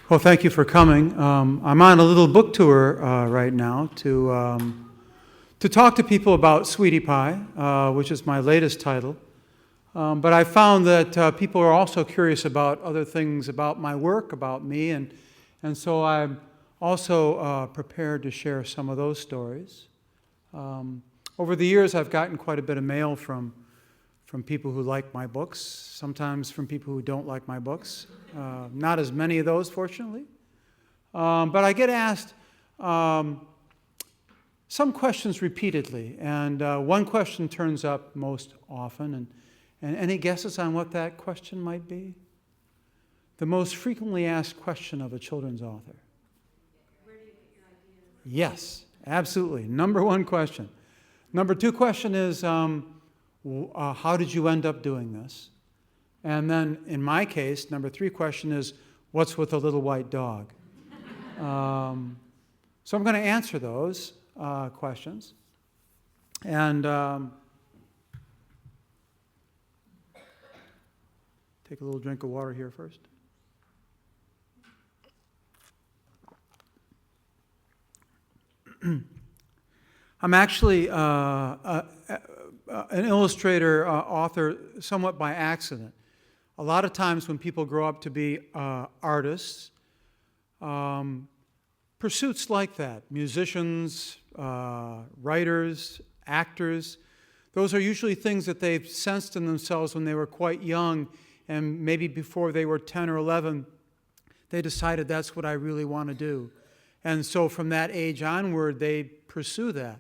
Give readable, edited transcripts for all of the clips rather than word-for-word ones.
Well, thank you for coming. I'm on a little book tour right now to talk to people about Sweetie Pie, which is my latest title. But I found that people are also curious about other things about my work, about me, and so I'm also prepared to share some of those stories. Over the years, I've gotten quite a bit of mail from people who like my books, sometimes from people who don't like my books. Not as many of those, fortunately. But I get asked some questions repeatedly, and one question turns up most often. And any guesses on what that question might be? The most frequently asked question of a children's author. Where do you get your ideas? Yes, absolutely. Number one question. Number two question is, how did you end up doing this? And then, in my case, number three question is, what's with the little white dog? So I'm going to answer those questions. And take a little drink of water here first. I'm actually an illustrator, author, somewhat by accident. A lot of times when people grow up to be artists, pursuits like that, musicians, writers, actors, those are usually things that they've sensed in themselves when they were quite young, and maybe before they were 10 or 11, they decided that's what I really want to do. And so from that age onward, they pursue that.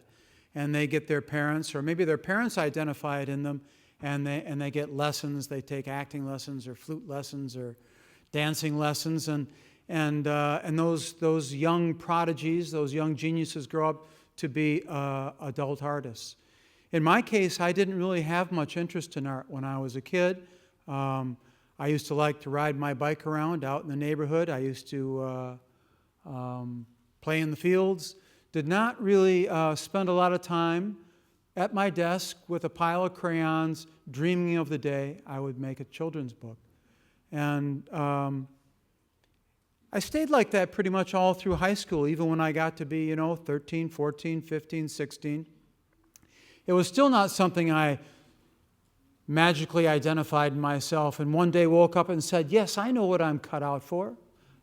And they get their parents, or maybe their parents identify it in them, and they get lessons. They take acting lessons, or flute lessons, or dancing lessons, and those young prodigies, those young geniuses, grow up to be adult artists. In my case, I didn't really have much interest in art when I was a kid. I used to like to ride my bike around out in the neighborhood. I used to play in the fields. Did not really spend a lot of time at my desk with a pile of crayons, dreaming of the day I would make a children's book. And I stayed like that pretty much all through high school, even when I got to be, 13, 14, 15, 16. It was still not something I magically identified in myself, and one day woke up and said, yes, I know what I'm cut out for.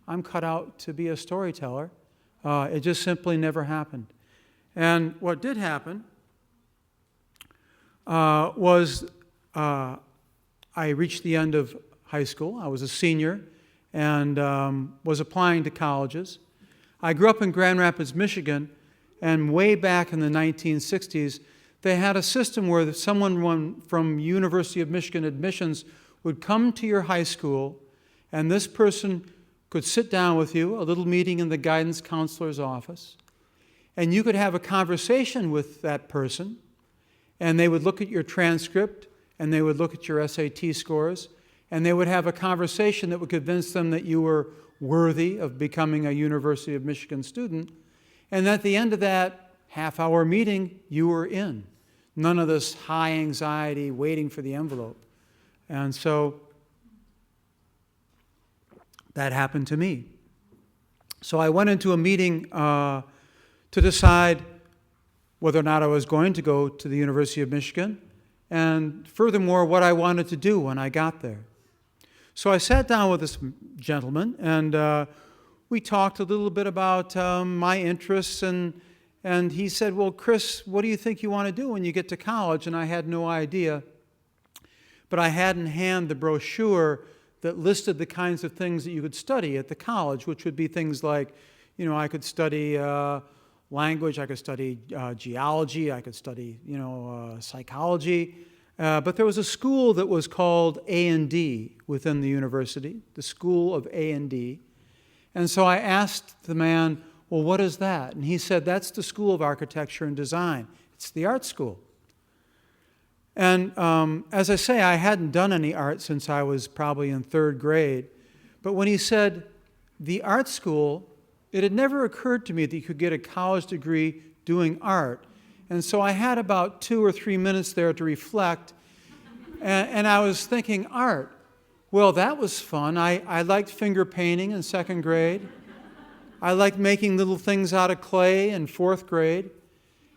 I'm cut out to be a storyteller. It just simply never happened. And what did happen was I reached the end of high school. I was a senior and was applying to colleges. I grew up in Grand Rapids, Michigan, and way back in the 1960s, they had a system where someone from University of Michigan admissions would come to your high school, and this person could sit down with you, a little meeting in the guidance counselor's office, and you could have a conversation with that person, and they would look at your transcript, and they would look at your SAT scores, and they would have a conversation that would convince them that you were worthy of becoming a University of Michigan student, and at the end of that half-hour meeting, you were in. None of this high anxiety waiting for the envelope. And so that happened to me. So I went into a meeting to decide whether or not I was going to go to the University of Michigan, and furthermore, what I wanted to do when I got there. So I sat down with this gentleman, and we talked a little bit about my interests, and he said, well, Chris, what do you think you want to do when you get to college? And I had no idea, but I had in hand the brochure that listed the kinds of things that you could study at the college, which would be things like, I could study language, I could study geology, I could study, psychology. But there was a school that was called A&D within the university, the School of A&D. And so I asked the man, well, what is that? And he said, that's the School of Architecture and Design. It's the art school. And as I say, I hadn't done any art since I was probably in third grade. But when he said the art school, it had never occurred to me that you could get a college degree doing art. And so I had about 2 or 3 minutes there to reflect. And I was thinking, art. Well, that was fun. I liked finger painting in second grade. I liked making little things out of clay in fourth grade.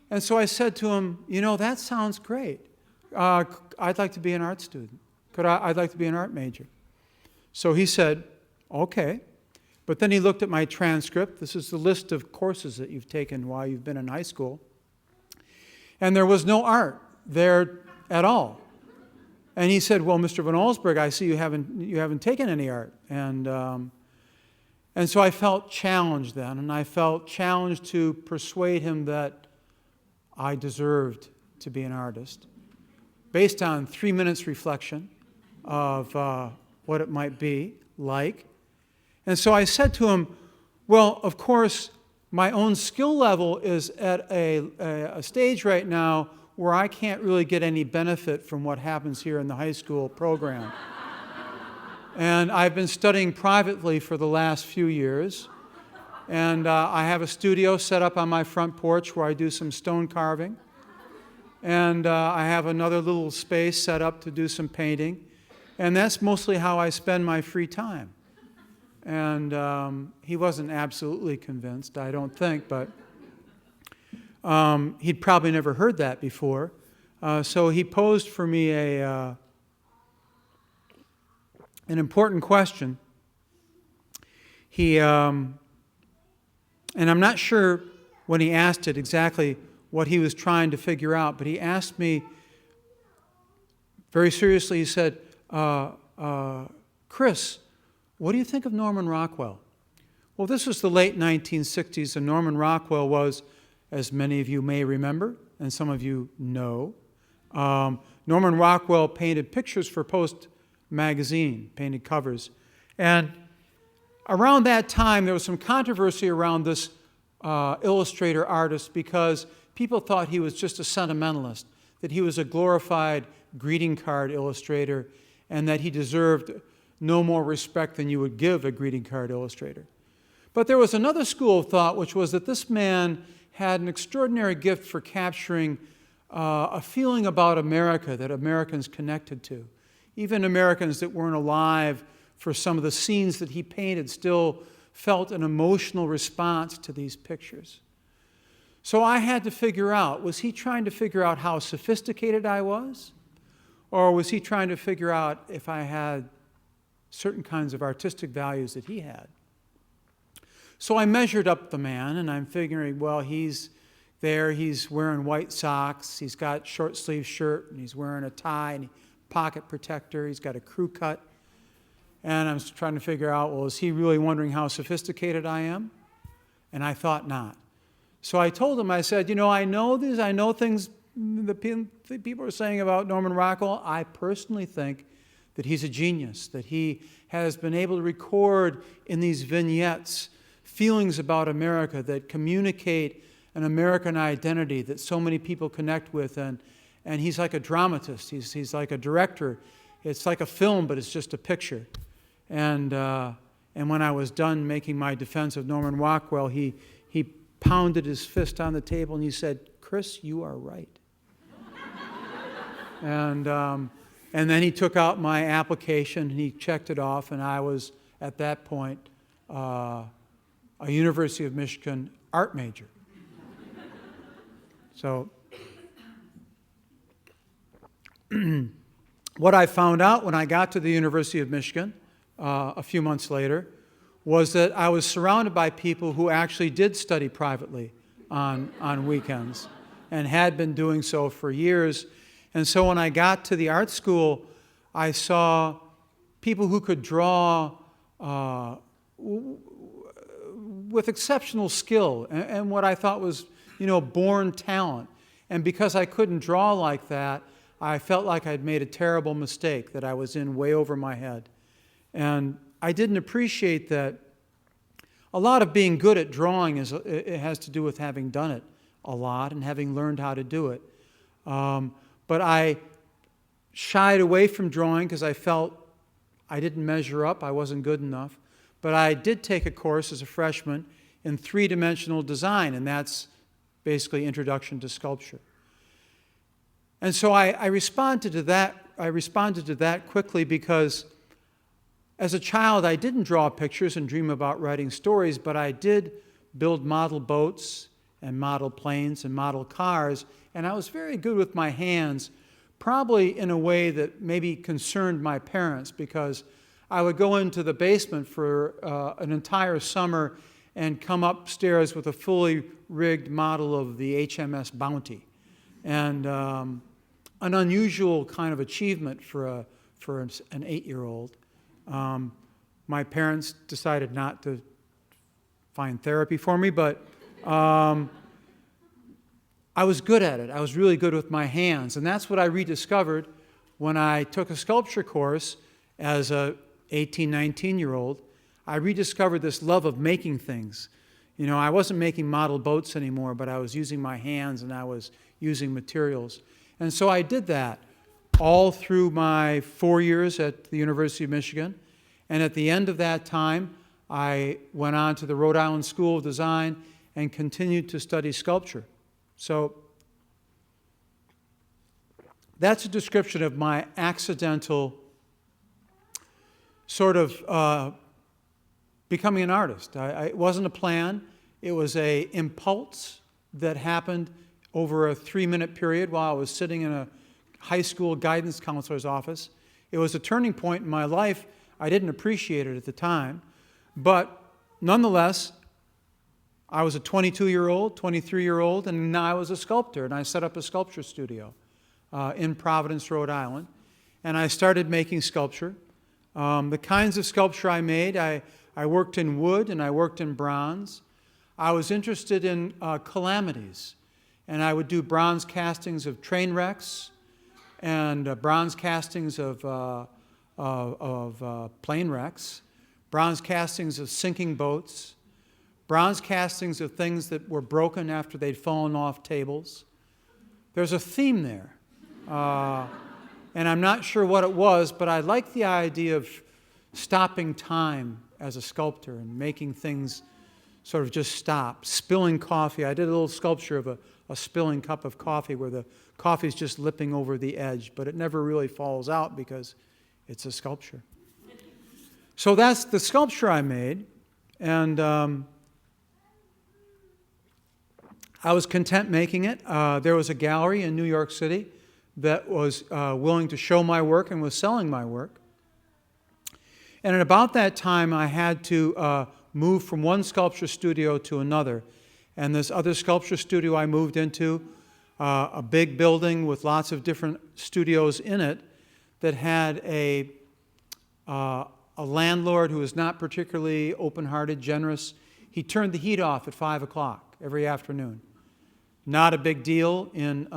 And so I said to him, that sounds great. I'd like to be an art student. I'd like to be an art major. So he said, okay. But then he looked at my transcript. This is the list of courses that you've taken while you've been in high school. And there was no art there at all. And he said, well, Mr. Van Allsburg, I see you haven't taken any art. And so I felt challenged then, and I felt challenged to persuade him that I deserved to be an artist, based on 3 minutes reflection of what it might be like. And so I said to him, well, of course, my own skill level is at a stage right now where I can't really get any benefit from what happens here in the high school program. And I've been studying privately for the last few years. And I have a studio set up on my front porch where I do some stone carving. And I have another little space set up to do some painting. And that's mostly how I spend my free time. And he wasn't absolutely convinced, I don't think, but he'd probably never heard that before. So he posed for me an important question. And I'm not sure when he asked it exactly what he was trying to figure out, but he asked me very seriously, he said, Chris, what do you think of Norman Rockwell? Well, this was the late 1960s, and Norman Rockwell was, as many of you may remember, and some of you know, Norman Rockwell painted pictures for Post magazine, painted covers. And around that time, there was some controversy around this illustrator artist because people thought he was just a sentimentalist, that he was a glorified greeting card illustrator, and that he deserved no more respect than you would give a greeting card illustrator. But there was another school of thought, which was that this man had an extraordinary gift for capturing a feeling about America that Americans connected to. Even Americans that weren't alive for some of the scenes that he painted still felt an emotional response to these pictures. So I had to figure out, was he trying to figure out how sophisticated I was? Or was he trying to figure out if I had certain kinds of artistic values that he had? So I measured up the man, and I'm figuring, well, he's there, he's wearing white socks, he's got short sleeve shirt, and he's wearing a tie and pocket protector, he's got a crew cut. And I'm trying to figure out, well, is he really wondering how sophisticated I am? And I thought not. So I told him, I said, I know things the people are saying about Norman Rockwell. I personally think that he's a genius, that he has been able to record in these vignettes feelings about America that communicate an American identity that so many people connect with. And he's like a dramatist. He's like a director. It's like a film, but it's just a picture. And when I was done making my defense of Norman Rockwell, he pounded his fist on the table and he said, Chris, you are right. And then he took out my application and he checked it off, and I was, at that point, a University of Michigan art major. So what I found out when I got to the University of Michigan a few months later was that I was surrounded by people who actually did study privately on weekends and had been doing so for years. And so when I got to the art school, I saw people who could draw with exceptional skill and what I thought was, born talent. And because I couldn't draw like that, I felt like I'd made a terrible mistake, that I was in way over my head. And I didn't appreciate that a lot of being good at drawing it has to do with having done it a lot and having learned how to do it. But I shied away from drawing because I felt I didn't measure up, I wasn't good enough. But I did take a course as a freshman in three-dimensional design, and that's basically Introduction to Sculpture. And so I responded to that quickly because As a child, I didn't draw pictures and dream about writing stories, but I did build model boats and model planes and model cars, and I was very good with my hands, probably in a way that maybe concerned my parents, because I would go into the basement for an entire summer and come upstairs with a fully rigged model of the HMS Bounty. And an unusual kind of achievement for an 8-year-old. My parents decided not to find therapy for me, but I was good at it. I was really good with my hands. And that's what I rediscovered when I took a sculpture course as a 18, 19-year-old. I rediscovered this love of making things. You know, I wasn't making model boats anymore, but I was using my hands and I was using materials. And so I did that all through my 4 years at the University of Michigan. And at the end of that time, I went on to the Rhode Island School of Design and continued to study sculpture. So that's a description of my accidental sort of becoming an artist. It wasn't a plan. It was an impulse that happened over a 3-minute period while I was sitting in a high school guidance counselor's office. It was a turning point in my life. I didn't appreciate it at the time. But nonetheless, I was a 22-year-old, 23-year-old, and now I was a sculptor. And I set up a sculpture studio in Providence, Rhode Island. And I started making sculpture. The kinds of sculpture I made, I worked in wood and I worked in bronze. I was interested in calamities. And I would do bronze castings of train wrecks and bronze castings of plane wrecks, bronze castings of sinking boats, bronze castings of things that were broken after they'd fallen off tables. There's a theme there. And I'm not sure what it was, but I liked the idea of stopping time as a sculptor and making things sort of just stop. Spilling coffee. I did a little sculpture of a spilling cup of coffee where the coffee's just lipping over the edge, but it never really falls out because it's a sculpture. So that's the sculpture I made, and I was content making it. There was a gallery in New York City that was willing to show my work and was selling my work. And at about that time, I had to move from one sculpture studio to another. And this other sculpture studio I moved into, a big building with lots of different studios in it that had a landlord who was not particularly open-hearted, generous. He turned the heat off at 5 o'clock every afternoon. Not a big deal in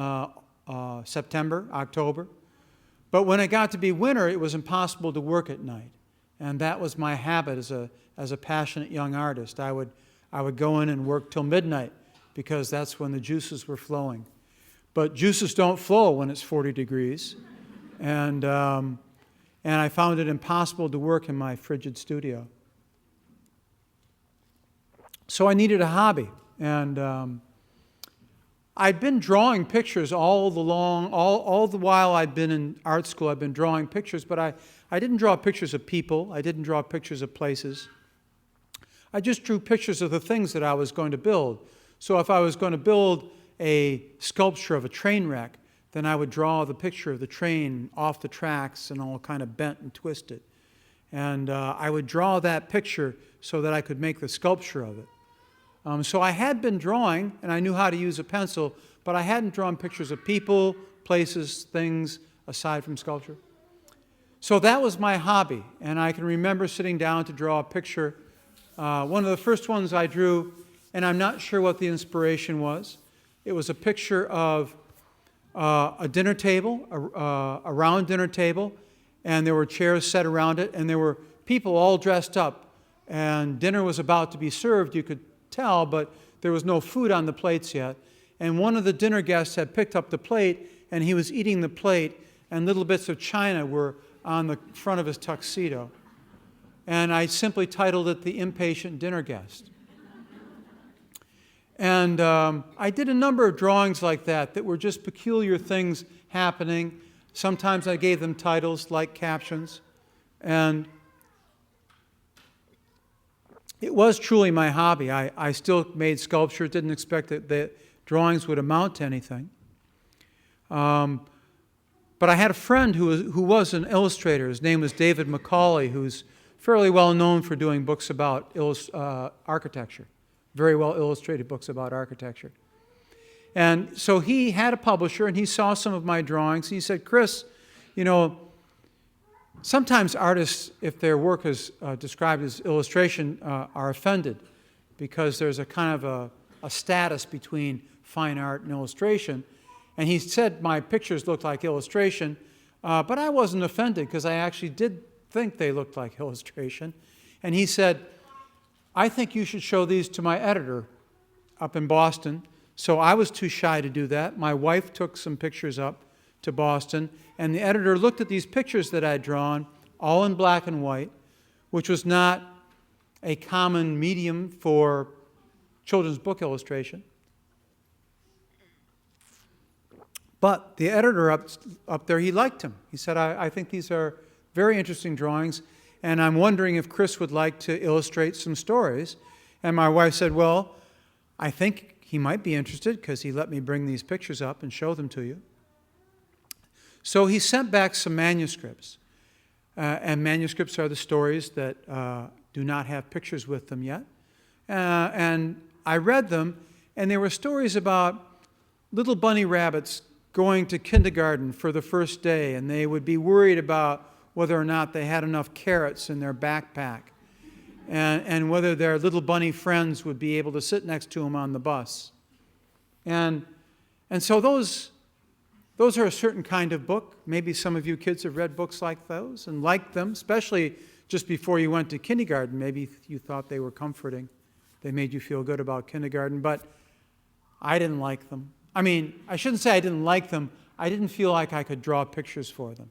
September, October. But when it got to be winter, it was impossible to work at night. And that was my habit as a passionate young artist. I would go in and work till midnight because that's when the juices were flowing. But juices don't flow when it's 40 degrees. And I found it impossible to work in my frigid studio. So I needed a hobby. And I'd been drawing pictures all the while I'd been in art school. I'd been drawing pictures, but I didn't draw pictures of people. I didn't draw pictures of places. I just drew pictures of the things that I was going to build. So if I was going to build a sculpture of a train wreck, then I would draw the picture of the train off the tracks and all kind of bent and twisted. And I would draw that picture so that I could make the sculpture of it. So I had been drawing, and I knew how to use a pencil, but I hadn't drawn pictures of people, places, things, aside from sculpture. So that was my hobby, and I can remember sitting down to draw a picture. One of the first ones I drew, and I'm not sure what the inspiration was. It was a picture of a dinner table, a round dinner table, and there were chairs set around it, and there were people all dressed up, and dinner was about to be served, you could tell, but there was no food on the plates yet. And one of the dinner guests had picked up the plate, and he was eating the plate, and little bits of china were on the front of his tuxedo. And I simply titled it The Impatient Dinner Guest. And I did a number of drawings like that were just peculiar things happening. Sometimes I gave them titles like captions. And it was truly my hobby. I still made sculpture, didn't expect that the drawings would amount to anything. But I had a friend who was an illustrator. His name was David Macaulay, who's fairly well known for doing books about architecture, very well illustrated books about architecture. And so he had a publisher, and he saw some of my drawings. And he said, Chris, you know, sometimes artists, if their work is described as illustration, are offended because there's a kind of a status between fine art and illustration. And he said my pictures looked like illustration, but I wasn't offended because I actually did think they looked like illustration. And he said, I think you should show these to my editor up in Boston. So I was too shy to do that. My wife took some pictures up to Boston, and the editor looked at these pictures that I'd drawn, all in black and white, which was not a common medium for children's book illustration. But the editor up there, he liked him. He said, I think these are very interesting drawings, and I'm wondering if Chris would like to illustrate some stories. And my wife said, well, I think he might be interested because he let me bring these pictures up and show them to you. So he sent back some manuscripts. And manuscripts are the stories that do not have pictures with them yet. And I read them, and they were stories about little bunny rabbits going to kindergarten for the first day, and they would be worried about whether or not they had enough carrots in their backpack, and whether their little bunny friends would be able to sit next to them on the bus. And so those are a certain kind of book. Maybe some of you kids have read books like those and liked them, especially just before you went to kindergarten. Maybe you thought they were comforting. They made you feel good about kindergarten, but I didn't like them. I mean, I shouldn't say I didn't like them. I didn't feel like I could draw pictures for them.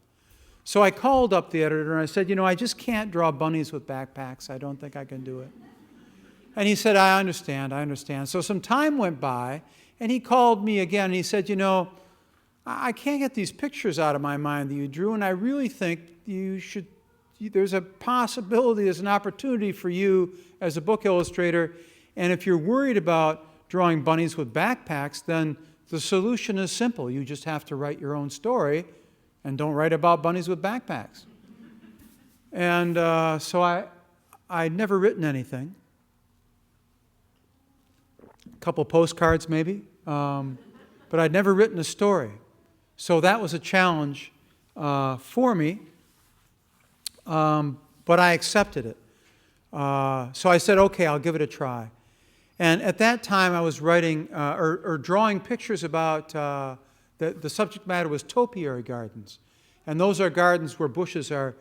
So I called up the editor and I said, you know, I just can't draw bunnies with backpacks. I don't think I can do it. And he said, I understand. So some time went by, and he called me again, and he said, you know, I can't get these pictures out of my mind that you drew, and I really think there's a possibility, there's an opportunity for you as a book illustrator, and if you're worried about drawing bunnies with backpacks, then the solution is simple. You just have to write your own story and don't write about bunnies with backpacks. And so I'd never written anything. A couple postcards maybe, but I'd never written a story. So that was a challenge for me, but I accepted it. So I said, okay, I'll give it a try. And at that time, I was writing or drawing pictures about, the subject matter was topiary gardens. And those are gardens where bushes are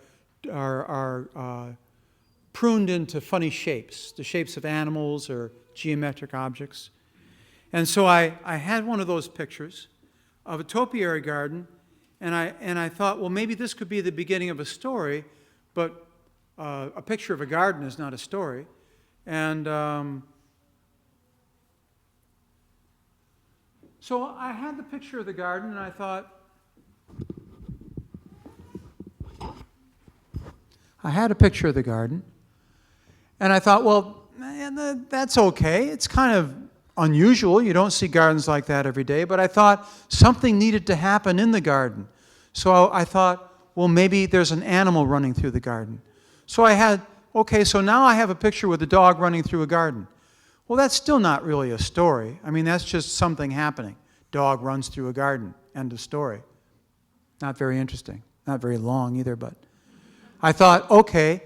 pruned into funny shapes, the shapes of animals or geometric objects. And so I had one of those pictures of a topiary garden, and I thought, well, maybe this could be the beginning of a story, but a picture of a garden is not a story. And so I had the picture of the garden, and I thought, well, that's okay. It's kind of unusual. You don't see gardens like that every day. But I thought something needed to happen in the garden. So I thought, well, maybe there's an animal running through the garden. So so now I have a picture with a dog running through a garden. Well, that's still not really a story. I mean, that's just something happening. Dog runs through a garden. End of story. Not very interesting. Not very long either, but I thought, okay,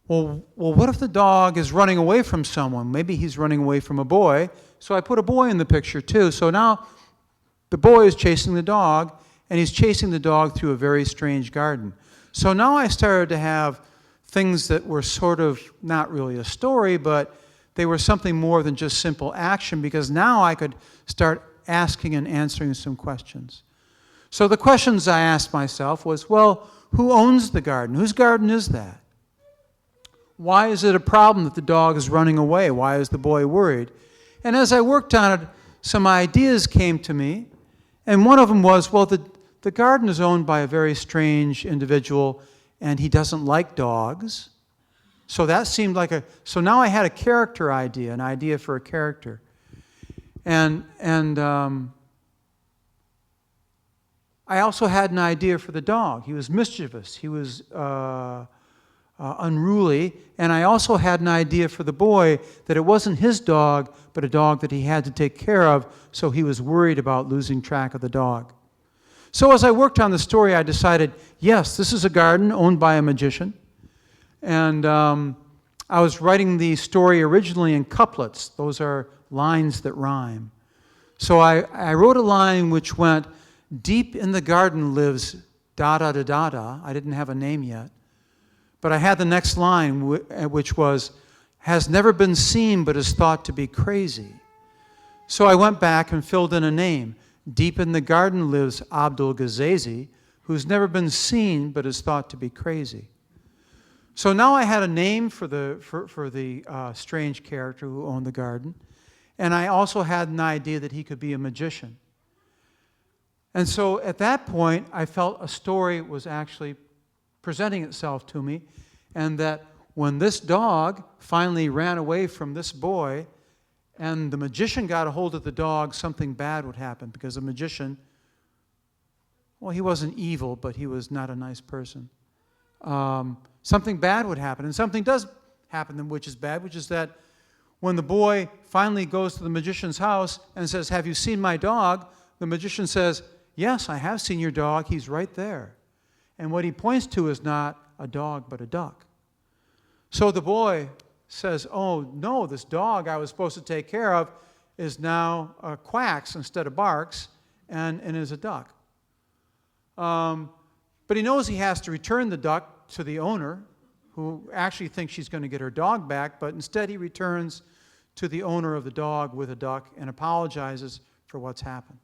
well, what if the dog is running away from someone? Maybe he's running away from a boy. So I put a boy in the picture too. So now the boy is chasing the dog, and he's chasing the dog through a very strange garden. So now I started to have things that were sort of not really a story, but they were something more than just simple action, because now I could start asking and answering some questions. So the questions I asked myself was, well, who owns the garden? Whose garden is that? Why is it a problem that the dog is running away? Why is the boy worried? And as I worked on it, some ideas came to me, and one of them was, well, the garden is owned by a very strange individual, and he doesn't like dogs. So that seemed like so now I had a character idea, an idea for a character. And I also had an idea for the dog. He was mischievous. He was unruly. And I also had an idea for the boy that it wasn't his dog, but a dog that he had to take care of, so he was worried about losing track of the dog. So as I worked on the story, I decided, yes, this is a garden owned by a magician. And I was writing the story originally in couplets. Those are lines that rhyme. So I wrote a line which went, deep in the garden lives da-da-da-da-da. I didn't have a name yet. But I had the next line, which was, has never been seen but is thought to be crazy. So I went back and filled in a name. Deep in the garden lives Abdul Gazazi, who's never been seen but is thought to be crazy. So now I had a name for the strange character who owned the garden, and I also had an idea that he could be a magician. And so at that point, I felt a story was actually presenting itself to me, and that when this dog finally ran away from this boy, and the magician got a hold of the dog, something bad would happen, because the magician, well, he wasn't evil, but he was not a nice person. Something bad would happen, and something does happen which is bad, which is that when the boy finally goes to the magician's house and says, have you seen my dog? The magician says, yes, I have seen your dog. He's right there. And what he points to is not a dog, but a duck. So the boy says, oh, no, this dog I was supposed to take care of is now quacks instead of barks and is a duck. But he knows he has to return the duck to the owner, who actually thinks she's going to get her dog back, but instead he returns to the owner of the dog with a duck and apologizes for what's happened.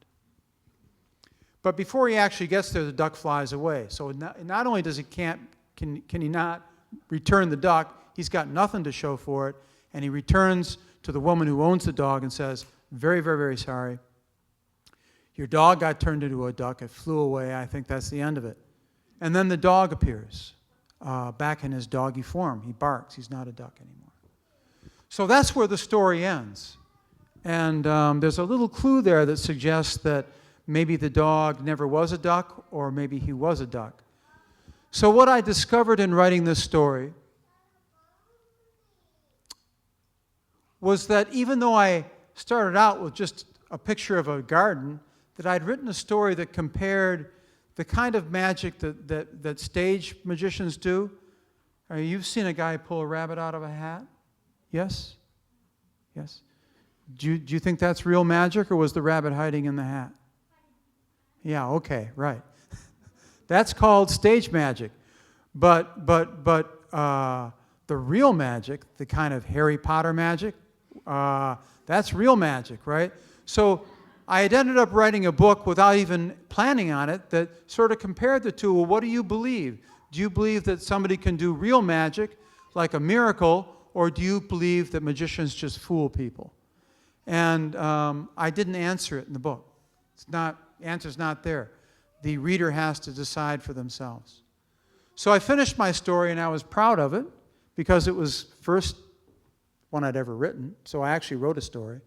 But before he actually gets there, the duck flies away. So not only does can he not return the duck, he's got nothing to show for it, and he returns to the woman who owns the dog and says, very, very, very sorry. Your dog got turned into a duck. It flew away. I think that's the end of it. And then the dog appears back in his doggy form. He barks. He's not a duck anymore. So that's where the story ends. And there's a little clue there that suggests that maybe the dog never was a duck, or maybe he was a duck. So what I discovered in writing this story was that even though I started out with just a picture of a garden, that I'd written a story that compared the kind of magic that stage magicians do. You've seen a guy pull a rabbit out of a hat? Yes? Yes? Do you think that's real magic, or was the rabbit hiding in the hat? Yeah, okay, right. That's called stage magic. But the real magic, the kind of Harry Potter magic, that's real magic, right? So I had ended up writing a book without even planning on it that sort of compared the two. Well, what do you believe? Do you believe that somebody can do real magic, like a miracle, or do you believe that magicians just fool people? And I didn't answer it in the book. The answer's not there. The reader has to decide for themselves. So I finished my story, and I was proud of it because it was the first one I'd ever written. So I actually wrote a story.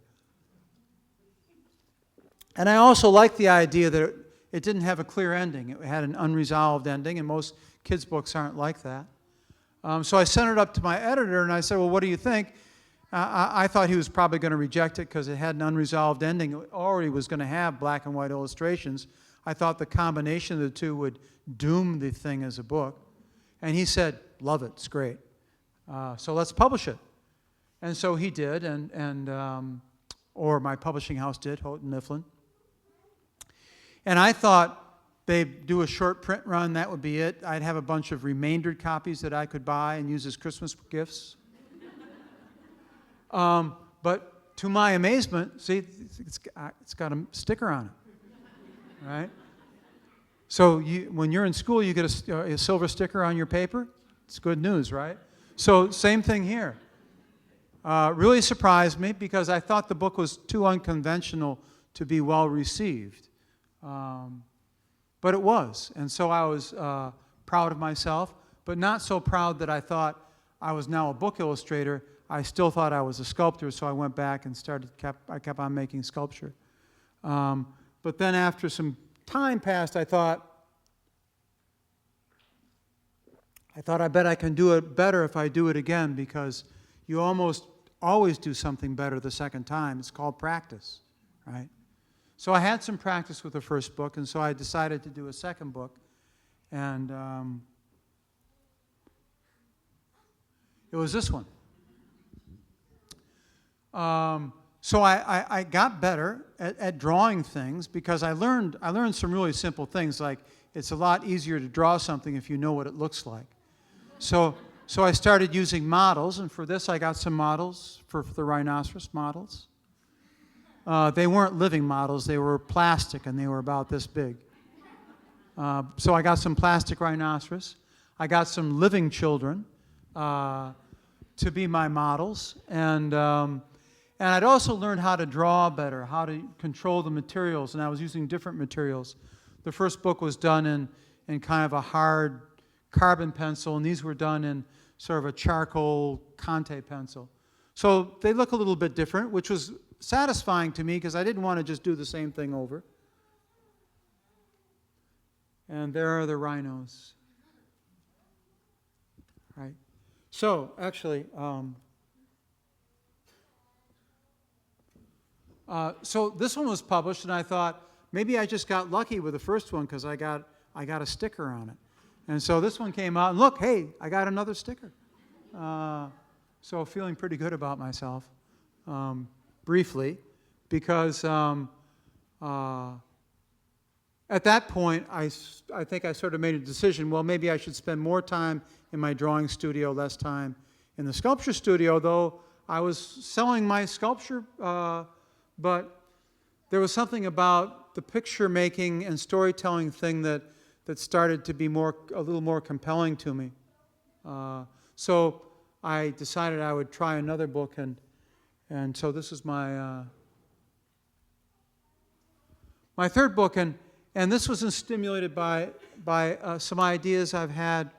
And I also liked the idea that it didn't have a clear ending. It had an unresolved ending, and most kids' books aren't like that. So I sent it up to my editor, and I said, well, what do you think? I thought he was probably going to reject it because it had an unresolved ending. It already was going to have black and white illustrations. I thought the combination of the two would doom the thing as a book. And he said, love it, it's great. So let's publish it. And so he did, or my publishing house did, Houghton Mifflin. And I thought they'd do a short print run, that would be it. I'd have a bunch of remaindered copies that I could buy and use as Christmas gifts. But to my amazement, see, it's got a sticker on it, right? So when you're in school, you get a silver sticker on your paper. It's good news, right? So same thing here. Really surprised me because I thought the book was too unconventional to be well received. But it was, and so I was proud of myself, but not so proud that I thought I was now a book illustrator, I still thought I was a sculptor, so I went back and I kept on making sculpture. But then after some time passed, I thought I bet I can do it better if I do it again, because you almost always do something better the second time. It's called practice, right? So I had some practice with the first book, and so I decided to do a second book. And it was this one. So I got better at drawing things, because I learned some really simple things, like it's a lot easier to draw something if you know what it looks like. So I started using models, and for this I got some models for the rhinoceros models. They weren't living models, they were plastic, and they were about this big. So I got some plastic rhinoceros. I got some living children to be my models, and I'd also learned how to draw better, how to control the materials, and I was using different materials. The first book was done in kind of a hard carbon pencil, and these were done in sort of a charcoal Conte pencil. So they look a little bit different, which was satisfying to me, because I didn't want to just do the same thing over. And there are the rhinos. Right. So actually, so this one was published, and I thought maybe I just got lucky with the first one, because I got a sticker on it. And so this one came out, and look, hey, I got another sticker. So feeling pretty good about myself, briefly, because at that point, I think I sort of made a decision, well, maybe I should spend more time in my drawing studio, less time in the sculpture studio, though I was selling my sculpture, but there was something about the picture making and storytelling thing that started to be a little more compelling to me. So I decided I would try another book, and so this is my third book, and this was stimulated by some ideas I've had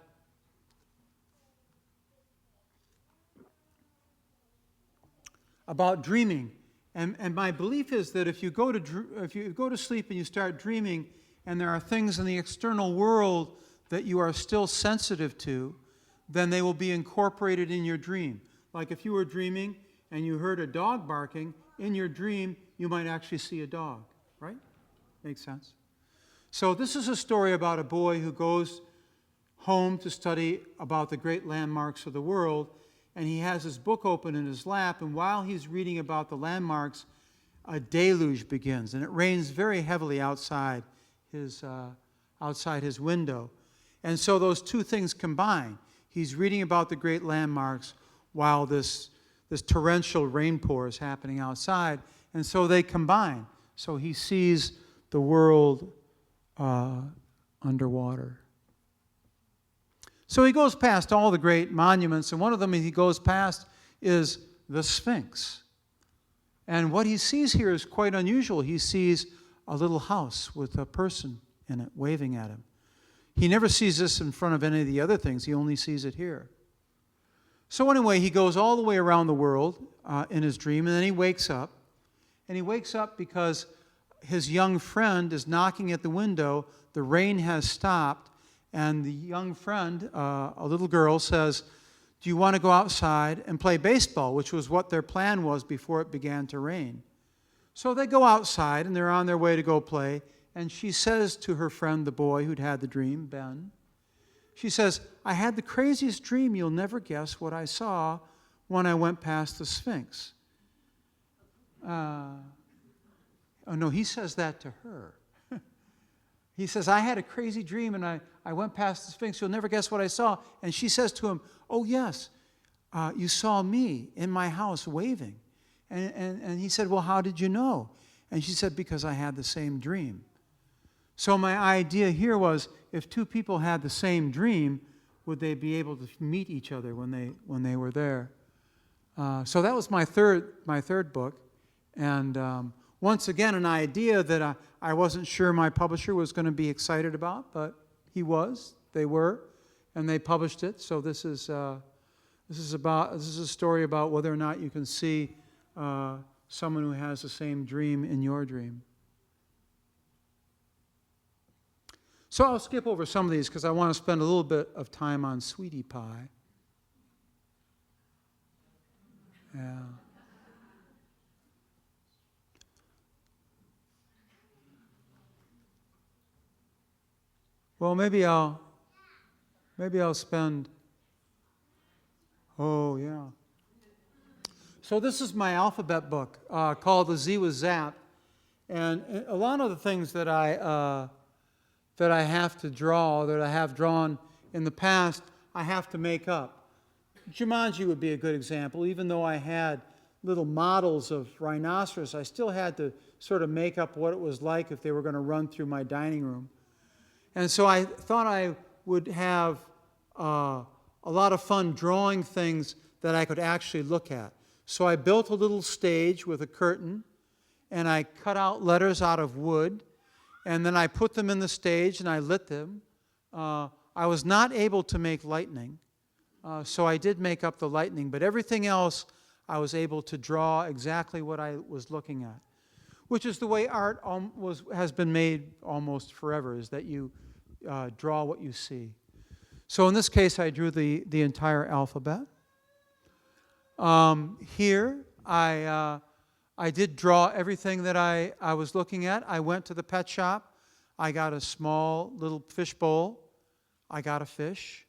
about dreaming. And my belief is that if you go to sleep and you start dreaming, and there are things in the external world that you are still sensitive to, then they will be incorporated in your dream. Like if you were dreaming and you heard a dog barking, in your dream you might actually see a dog, right? Makes sense? So this is a story about a boy who goes home to study about the great landmarks of the world, and he has his book open in his lap, and while he's reading about the landmarks, a deluge begins, and it rains very heavily outside his window. And so those two things combine. He's reading about the great landmarks while this torrential rainpour is happening outside, and so they combine. So he sees the world underwater. So he goes past all the great monuments, and one of them he goes past is the Sphinx. And what he sees here is quite unusual. He sees a little house with a person in it waving at him. He never sees this in front of any of the other things. He only sees it here. So anyway, he goes all the way around the world in his dream, and then he wakes up. And he wakes up because his young friend is knocking at the window. The rain has stopped, and the young friend, a little girl, says, "Do you want to go outside and play baseball?" which was what their plan was before it began to rain. So they go outside, and they're on their way to go play, and she says to her friend, the boy who'd had the dream, Ben, she says, "I had the craziest dream. You'll never guess what I saw when I went past the Sphinx." Oh, no, he says that to her. He says, "I had a crazy dream, and I went past the Sphinx. You'll never guess what I saw." And she says to him, "Oh, yes, you saw me in my house waving." And he said, "Well, how did you know?" And she said, "Because I had the same dream." So my idea here was, if two people had the same dream, would they be able to meet each other when they were there? So that was my third book, and once again an idea that I wasn't sure my publisher was going to be excited about, but they were, and they published it. So this is This is a story about whether or not you can see someone who has the same dream in your dream. So I'll skip over some of these because I want to spend a little bit of time on Sweetie Pie. Yeah. Well, maybe I'll spend. Oh yeah. So this is my alphabet book called The Z Was Zap, and a lot of the things that I have to draw, that I have drawn in the past, I have to make up. Jumanji would be a good example. Even though I had little models of rhinoceros, I still had to sort of make up what it was like if they were going to run through my dining room. And so I thought I would have a lot of fun drawing things that I could actually look at. So I built a little stage with a curtain, and I cut out letters out of wood, and then I put them in the stage and I lit them. I was not able to make lightning, so I did make up the lightning, but everything else I was able to draw exactly what I was looking at, which is the way art has been made almost forever, is that you draw what you see. So in this case, I drew the entire alphabet. Here, I did draw everything that I was looking at. I went to the pet shop. I got a small little fish bowl. I got a fish.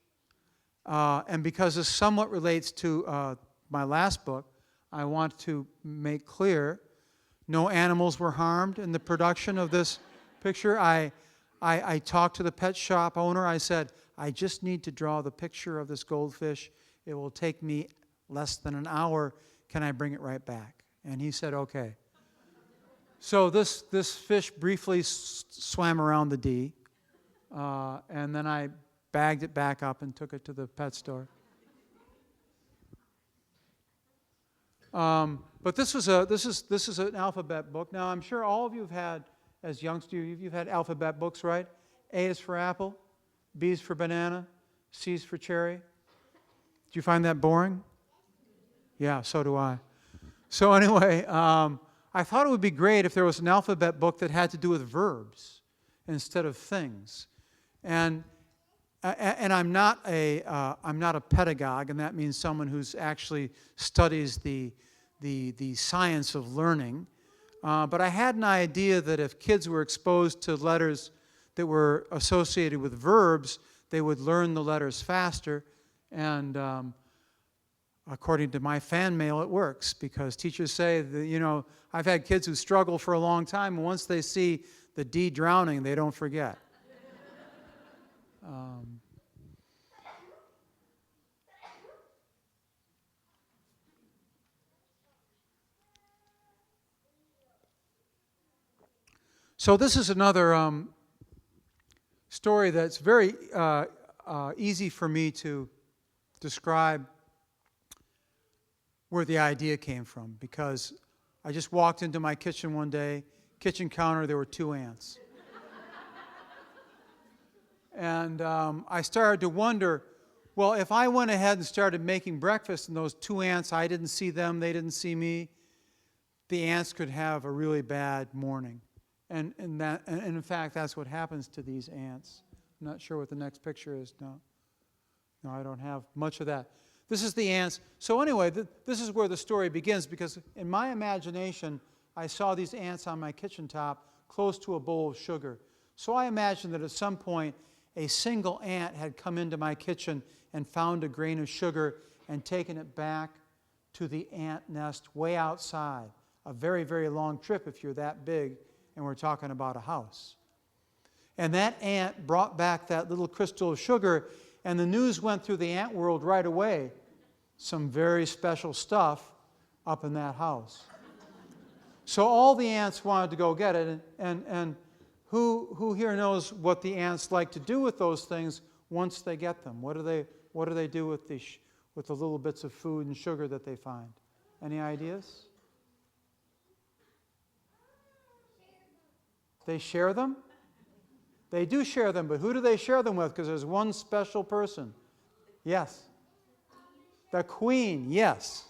And because this somewhat relates to my last book, I want to make clear no animals were harmed in the production of this picture. I talked to the pet shop owner. I said, I just need to draw the picture of this goldfish. It will take me less than an hour. Can I bring it right back? And he said, okay. So this fish briefly swam around the D, and then I bagged it back up and took it to the pet store. But this is an alphabet book. Now I'm sure all of you have had, as youngsters, you've had alphabet books, right? A is for apple, B is for banana, C is for cherry. Do you find that boring? Yeah, so do I. So anyway, I thought it would be great if there was an alphabet book that had to do with verbs instead of things. And I'm not a pedagogue, and that means someone who's actually studies the science of learning. But I had an idea that if kids were exposed to letters that were associated with verbs, they would learn the letters faster. And according to my fan mail, it works, because teachers say that, I've had kids who struggle for a long time, and once they see the D drowning, they don't forget. So this is another story that's very easy for me to describe where the idea came from, because I just walked into my kitchen one day, kitchen counter, there were 2 ants. And I started to wonder, well, if I went ahead and started making breakfast and those 2 ants, I didn't see them, they didn't see me, the ants could have a really bad morning. And in fact, that's what happens to these ants. I'm not sure what the next picture is. No, I don't have much of that. This is the ants. So anyway, this is where the story begins, because in my imagination, I saw these ants on my kitchen top close to a bowl of sugar. So I imagined that at some point, a single ant had come into my kitchen and found a grain of sugar and taken it back to the ant nest way outside. A very, very long trip if you're that big, and we're talking about a house. And that ant brought back that little crystal of sugar, and the news went through the ant world right away. Some very special stuff up in that house. So all the ants wanted to go get it, and who here knows what the ants like to do with those things once they get them? What do they do with the little bits of food and sugar that they find? Any ideas? They share them? They do share them, but who do they share them with? Because there's one special person. Yes. The queen, yes.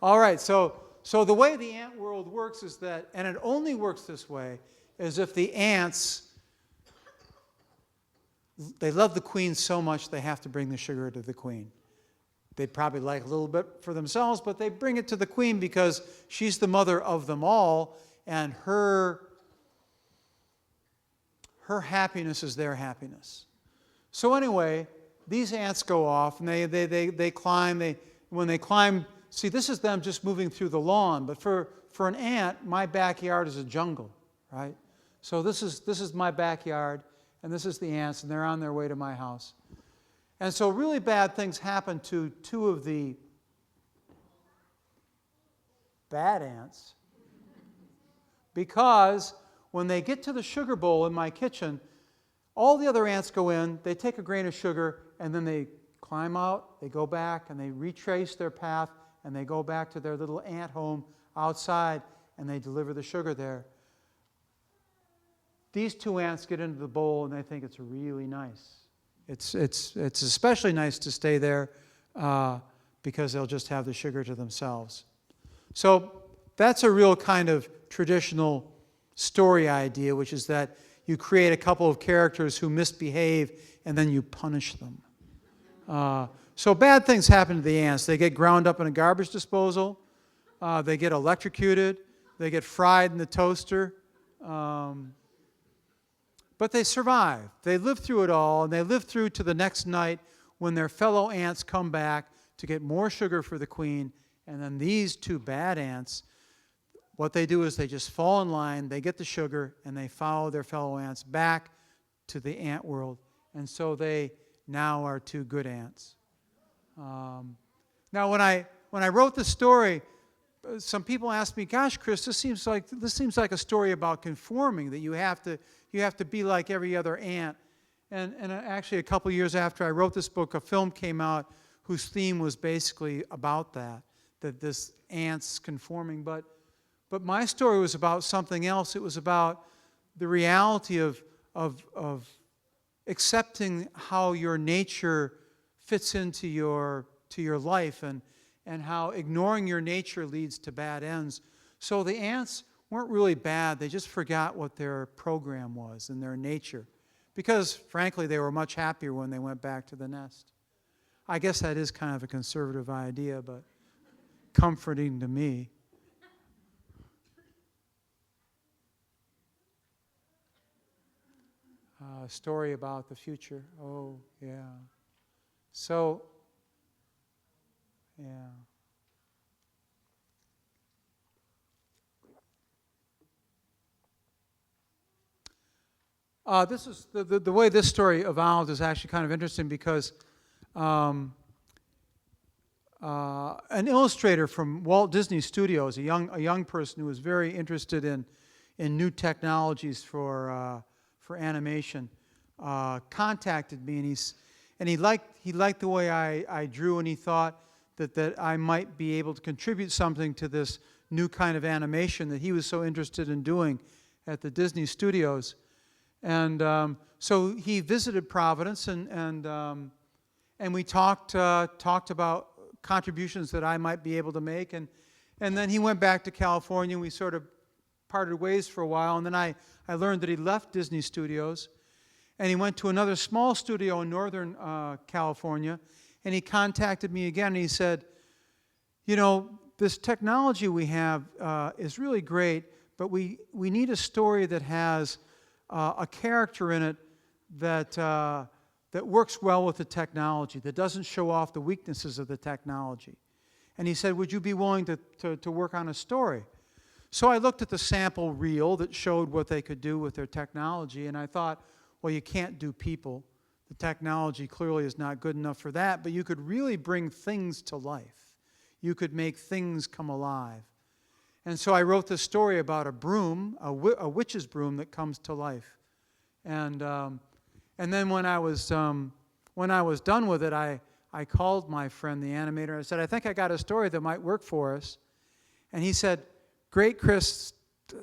All right, so the way the ant world works is that, and it only works this way, is if the ants, they love the queen so much they have to bring the sugar to the queen. They'd probably like a little bit for themselves, but they bring it to the queen because she's the mother of them all, and her happiness is their happiness. So anyway, these ants go off, and they climb. When they climb, see, this is them just moving through the lawn, but for an ant, my backyard is a jungle, right? So this is my backyard, and this is the ants, and they're on their way to my house. And so really bad things happen to two of the bad ants because when they get to the sugar bowl in my kitchen, all the other ants go in, they take a grain of sugar, and then they climb out, they go back, and they retrace their path, and they go back to their little ant home outside, and they deliver the sugar there. These two ants get into the bowl, and they think it's really nice. It's especially nice to stay there because they'll just have the sugar to themselves. So that's a real kind of traditional story idea, which is that you create a couple of characters who misbehave and then you punish them. So bad things happen to the ants. They get ground up in a garbage disposal. They get electrocuted. They get fried in the toaster. But they survive. They live through it all, and they live through to the next night when their fellow ants come back to get more sugar for the queen. And then these two bad ants, what they do is they just fall in line, they get the sugar, and they follow their fellow ants back to the ant world. And so they now are two good ants. Now, when I wrote the story, some people asked me, "Gosh, Chris, this seems like a story about conforming, that you have to be like every other ant." And actually, a couple years after I wrote this book, a film came out whose theme was basically about that this ants conforming. But my story was about something else. It was about the reality of accepting how your nature fits into your life, and how ignoring your nature leads to bad ends. So the ants weren't really bad. They just forgot what their program was and their nature. Because, frankly, they were much happier when they went back to the nest. I guess that is kind of a conservative idea, but comforting to me. A story about the future. Oh, yeah. So, yeah. This is the way this story evolved is actually kind of interesting because an illustrator from Walt Disney Studios, a young person who was very interested in new technologies for animation, contacted me, and he liked the way I drew, and he thought that I might be able to contribute something to this new kind of animation that he was so interested in doing at the Disney Studios. And so he visited Providence, and we talked about contributions that I might be able to make, and then he went back to California, and we sort of parted ways for a while, and then I learned that he left Disney Studios, and he went to another small studio in Northern California, and he contacted me again, and he said, "You know, this technology we have is really great, but we need a story that has a character in it that works well with the technology, that doesn't show off the weaknesses of the technology." And he said, "Would you be willing to work on a story?" So I looked at the sample reel that showed what they could do with their technology, and I thought, well, you can't do people. The technology clearly is not good enough for that, but you could really bring things to life. You could make things come alive. And so I wrote this story about a broom, a witch's broom that comes to life. And then when I was done with it, I called my friend, the animator, and I said, "I think I got a story that might work for us." And he said, "Great, Chris,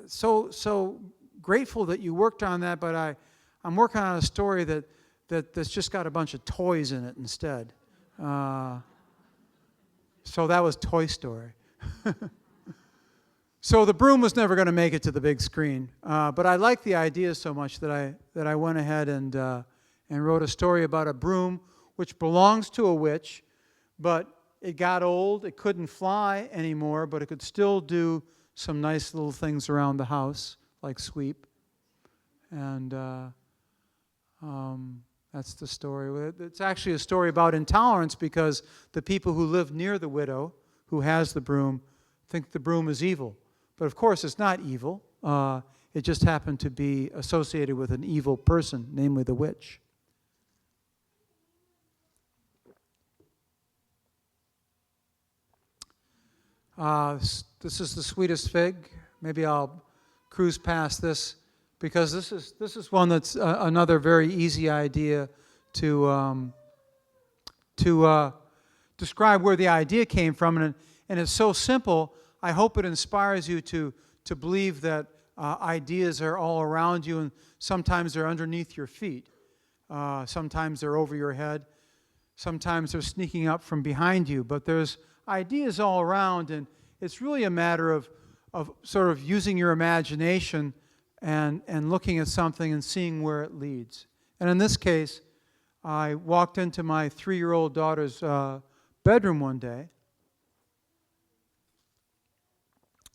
so grateful that you worked on that, but I'm working on a story that's just got a bunch of toys in it instead." So that was Toy Story. So the broom was never going to make it to the big screen, but I liked the idea so much that I went ahead and wrote a story about a broom which belongs to a witch, but it got old. It couldn't fly anymore, but it could still do some nice little things around the house, like sweep. And that's the story. It's actually a story about intolerance because the people who live near the widow who has the broom think the broom is evil. But of course, it's not evil. It just happened to be associated with an evil person, namely the witch. This is the Sweetest Fig. Maybe I'll cruise past this because this is one that's another very easy idea to describe where the idea came from, and it's so simple. I hope it inspires you to believe that ideas are all around you, and sometimes they're underneath your feet. Sometimes they're over your head. Sometimes they're sneaking up from behind you. But there's ideas all around, and it's really a matter of sort of using your imagination and looking at something and seeing where it leads. And in this case, I walked into my 3-year-old daughter's bedroom one day,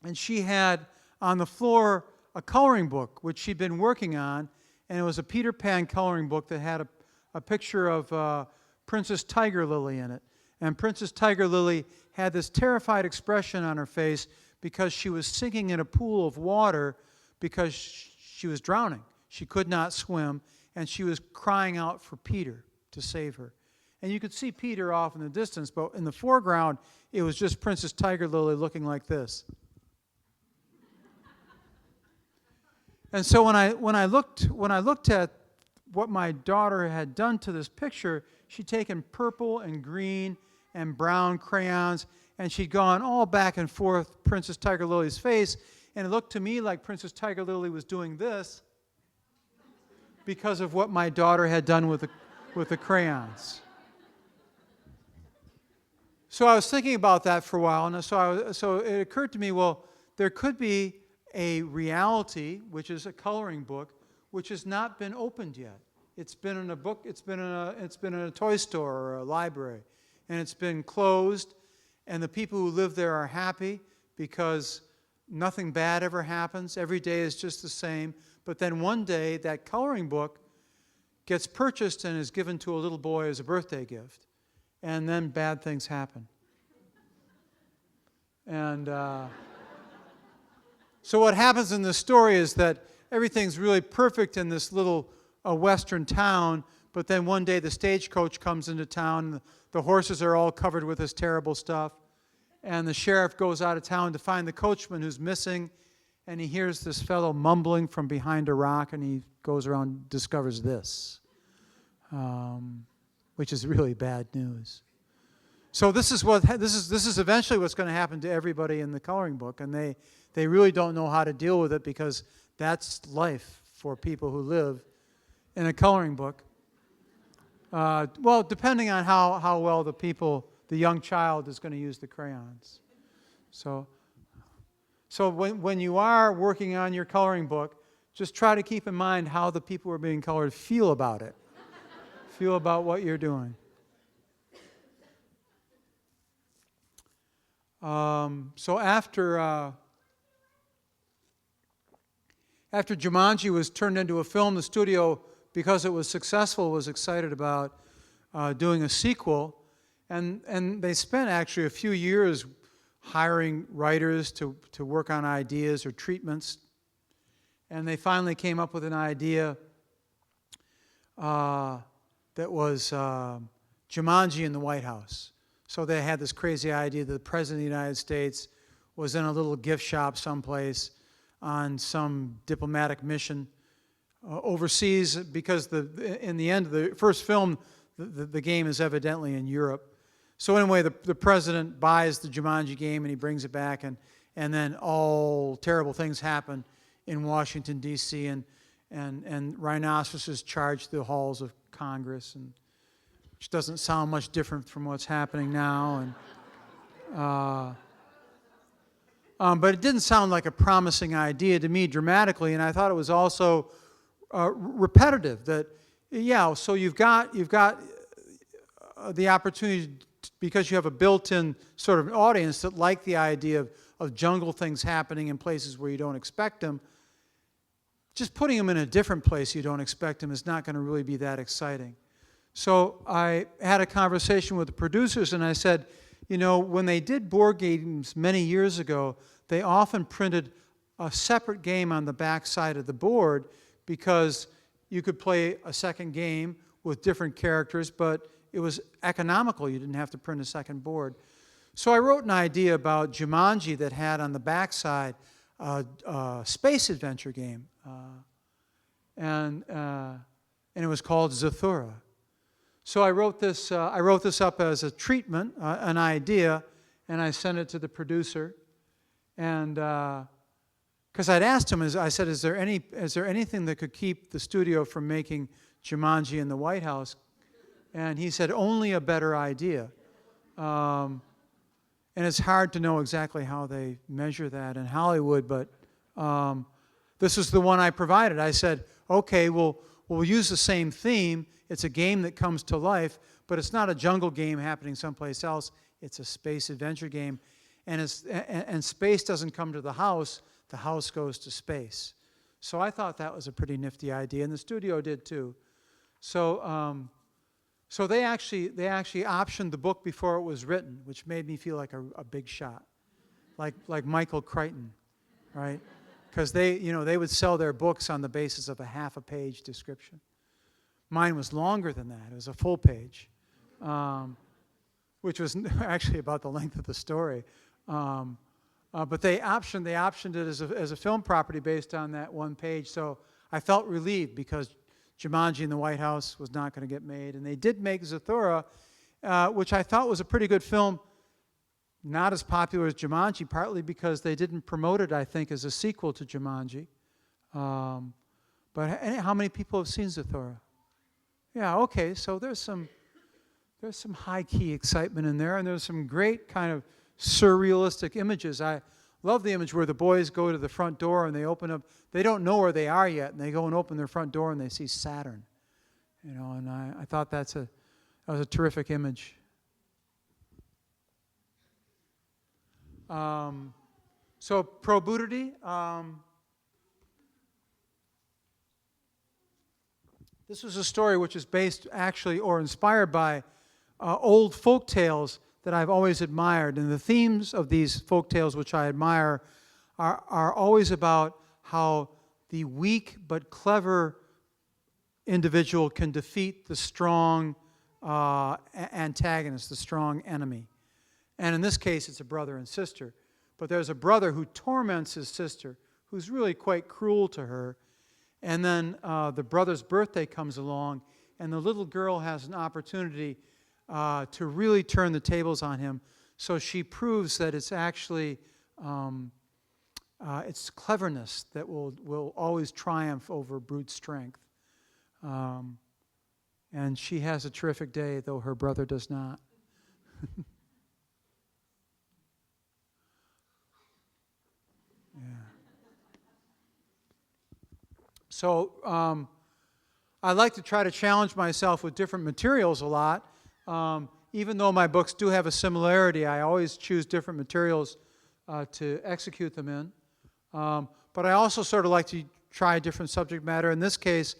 and she had on the floor a coloring book, which she'd been working on, and it was a Peter Pan coloring book that had a picture of Princess Tiger Lily in it. And Princess Tiger Lily had this terrified expression on her face because she was sinking in a pool of water because she was drowning. She could not swim, and she was crying out for Peter to save her. And you could see Peter off in the distance, but in the foreground, it was just Princess Tiger Lily looking like this. And so when I looked at what my daughter had done to this picture, she'd taken purple and green and brown crayons, and she'd gone all back and forth Princess Tiger Lily's face, and it looked to me like Princess Tiger Lily was doing this because of what my daughter had done with the crayons. So I was thinking about that for a while, and so it occurred to me, well, there could be a reality, which is a coloring book, which has not been opened yet. It's been in a book, it's been in a toy store or a library, and it's been closed, and the people who live there are happy because nothing bad ever happens. Every day is just the same. But then one day, that coloring book gets purchased and is given to a little boy as a birthday gift, and then bad things happen. And so what happens in this story is that everything's really perfect in this little western town, but then one day the stagecoach comes into town, and the horses are all covered with this terrible stuff, and the sheriff goes out of town to find the coachman who's missing, and he hears this fellow mumbling from behind a rock, and he goes around and discovers this, which is really bad news. So this is eventually what's going to happen to everybody in the coloring book, and they really don't know how to deal with it because that's life for people who live in a coloring book. Well, depending on how well the young child is going to use the crayons. So when you are working on your coloring book, just try to keep in mind how the people who are being colored feel about it, feel about what you're doing. So after Jumanji was turned into a film, the studio, because it was successful, was excited about doing a sequel, and they spent actually a few years hiring writers to work on ideas or treatments, and they finally came up with an idea that was Jumanji in the White House. So they had this crazy idea that the President of the United States was in a little gift shop someplace on some diplomatic mission overseas, because in the end of the first film, the game is evidently in Europe. So anyway, the president buys the Jumanji game and he brings it back, and then all terrible things happen in Washington, D.C., and rhinoceroses charge the halls of Congress, and which doesn't sound much different from what's happening now. But it didn't sound like a promising idea to me dramatically, and I thought it was also repetitive. That, yeah, so you've got the opportunity, because you have a built-in sort of audience that like the idea of jungle things happening in places where you don't expect them. Just putting them in a different place you don't expect them is not going to really be that exciting. So I had a conversation with the producers, and I said, you know, when they did board games many years ago, they often printed a separate game on the back side of the board because you could play a second game with different characters, but it was economical. You didn't have to print a second board. So I wrote an idea about Jumanji that had on the back side a space adventure game, and it was called Zathura. So I wrote this up as a treatment, an idea, and I sent it to the producer. And because I'd asked him, I said, is there anything that could keep the studio from making Jumanji in the White House? And he said, only a better idea. And it's hard to know exactly how they measure that in Hollywood, but this is the one I provided. I said, okay, we'll use the same theme. It's a game that comes to life, but it's not a jungle game happening someplace else. It's a space adventure game. And space doesn't come to the house goes to space. So I thought that was a pretty nifty idea, and the studio did too. So they actually optioned the book before it was written, which made me feel like a big shot, like Michael Crichton, right? Because they would sell their books on the basis of a half a page description. Mine was longer than that. It was a full page, which was actually about the length of the story. But they optioned it as a film property based on that one page. So I felt relieved because Jumanji in the White House was not going to get made. And they did make Zathura, which I thought was a pretty good film. Not as popular as Jumanji, partly because they didn't promote it, I think, as a sequel to Jumanji. But how many people have seen Zathura? Yeah, okay, so there's some high-key excitement in there, and there's some great kind of surrealistic images. I love the image where the boys go to the front door and they open up. They don't know where they are yet, and they go and open their front door and they see Saturn. You know, and I thought that was a terrific image. So Probuditi. This was a story which is based actually or inspired by old folk tales that I've always admired. And the themes of these folk tales which I admire are always about how the weak but clever individual can defeat the strong antagonist, the strong enemy. And in this case, it's a brother and sister. But there's a brother who torments his sister, who's really quite cruel to her. And then the brother's birthday comes along, and the little girl has an opportunity to really turn the tables on him. So she proves that it's actually it's cleverness that will always triumph over brute strength. And she has a terrific day, though her brother does not. Yeah. So I like to try to challenge myself with different materials a lot. Even though my books do have a similarity, I always choose different materials to execute them in. But I also sort of like to try a different subject matter. In this case,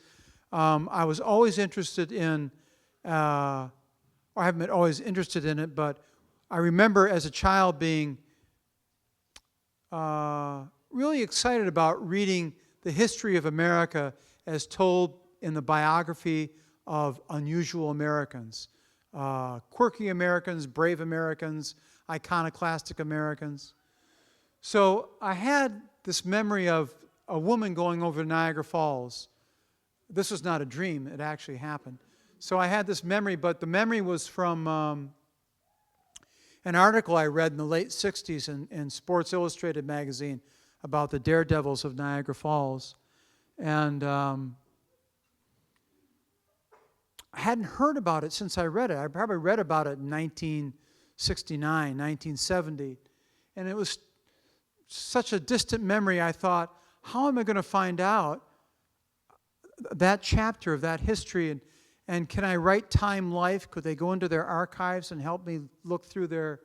I was always interested in, or I haven't been always interested in it, but I remember as a child being really excited about reading the history of America as told in the biography of unusual Americans. Quirky Americans, brave Americans, iconoclastic Americans. So I had this memory of a woman going over Niagara Falls. This was not a dream, it actually happened. So I had this memory, but the memory was from an article I read in the late 60s in Sports Illustrated magazine about the Daredevils of Niagara Falls. And I hadn't heard about it since I read it. I probably read about it in 19 1969, 1970. And it was such a distant memory, I thought, how am I going to find out that chapter of that history? And can I write Time Life? Could they go into their archives and help me look through their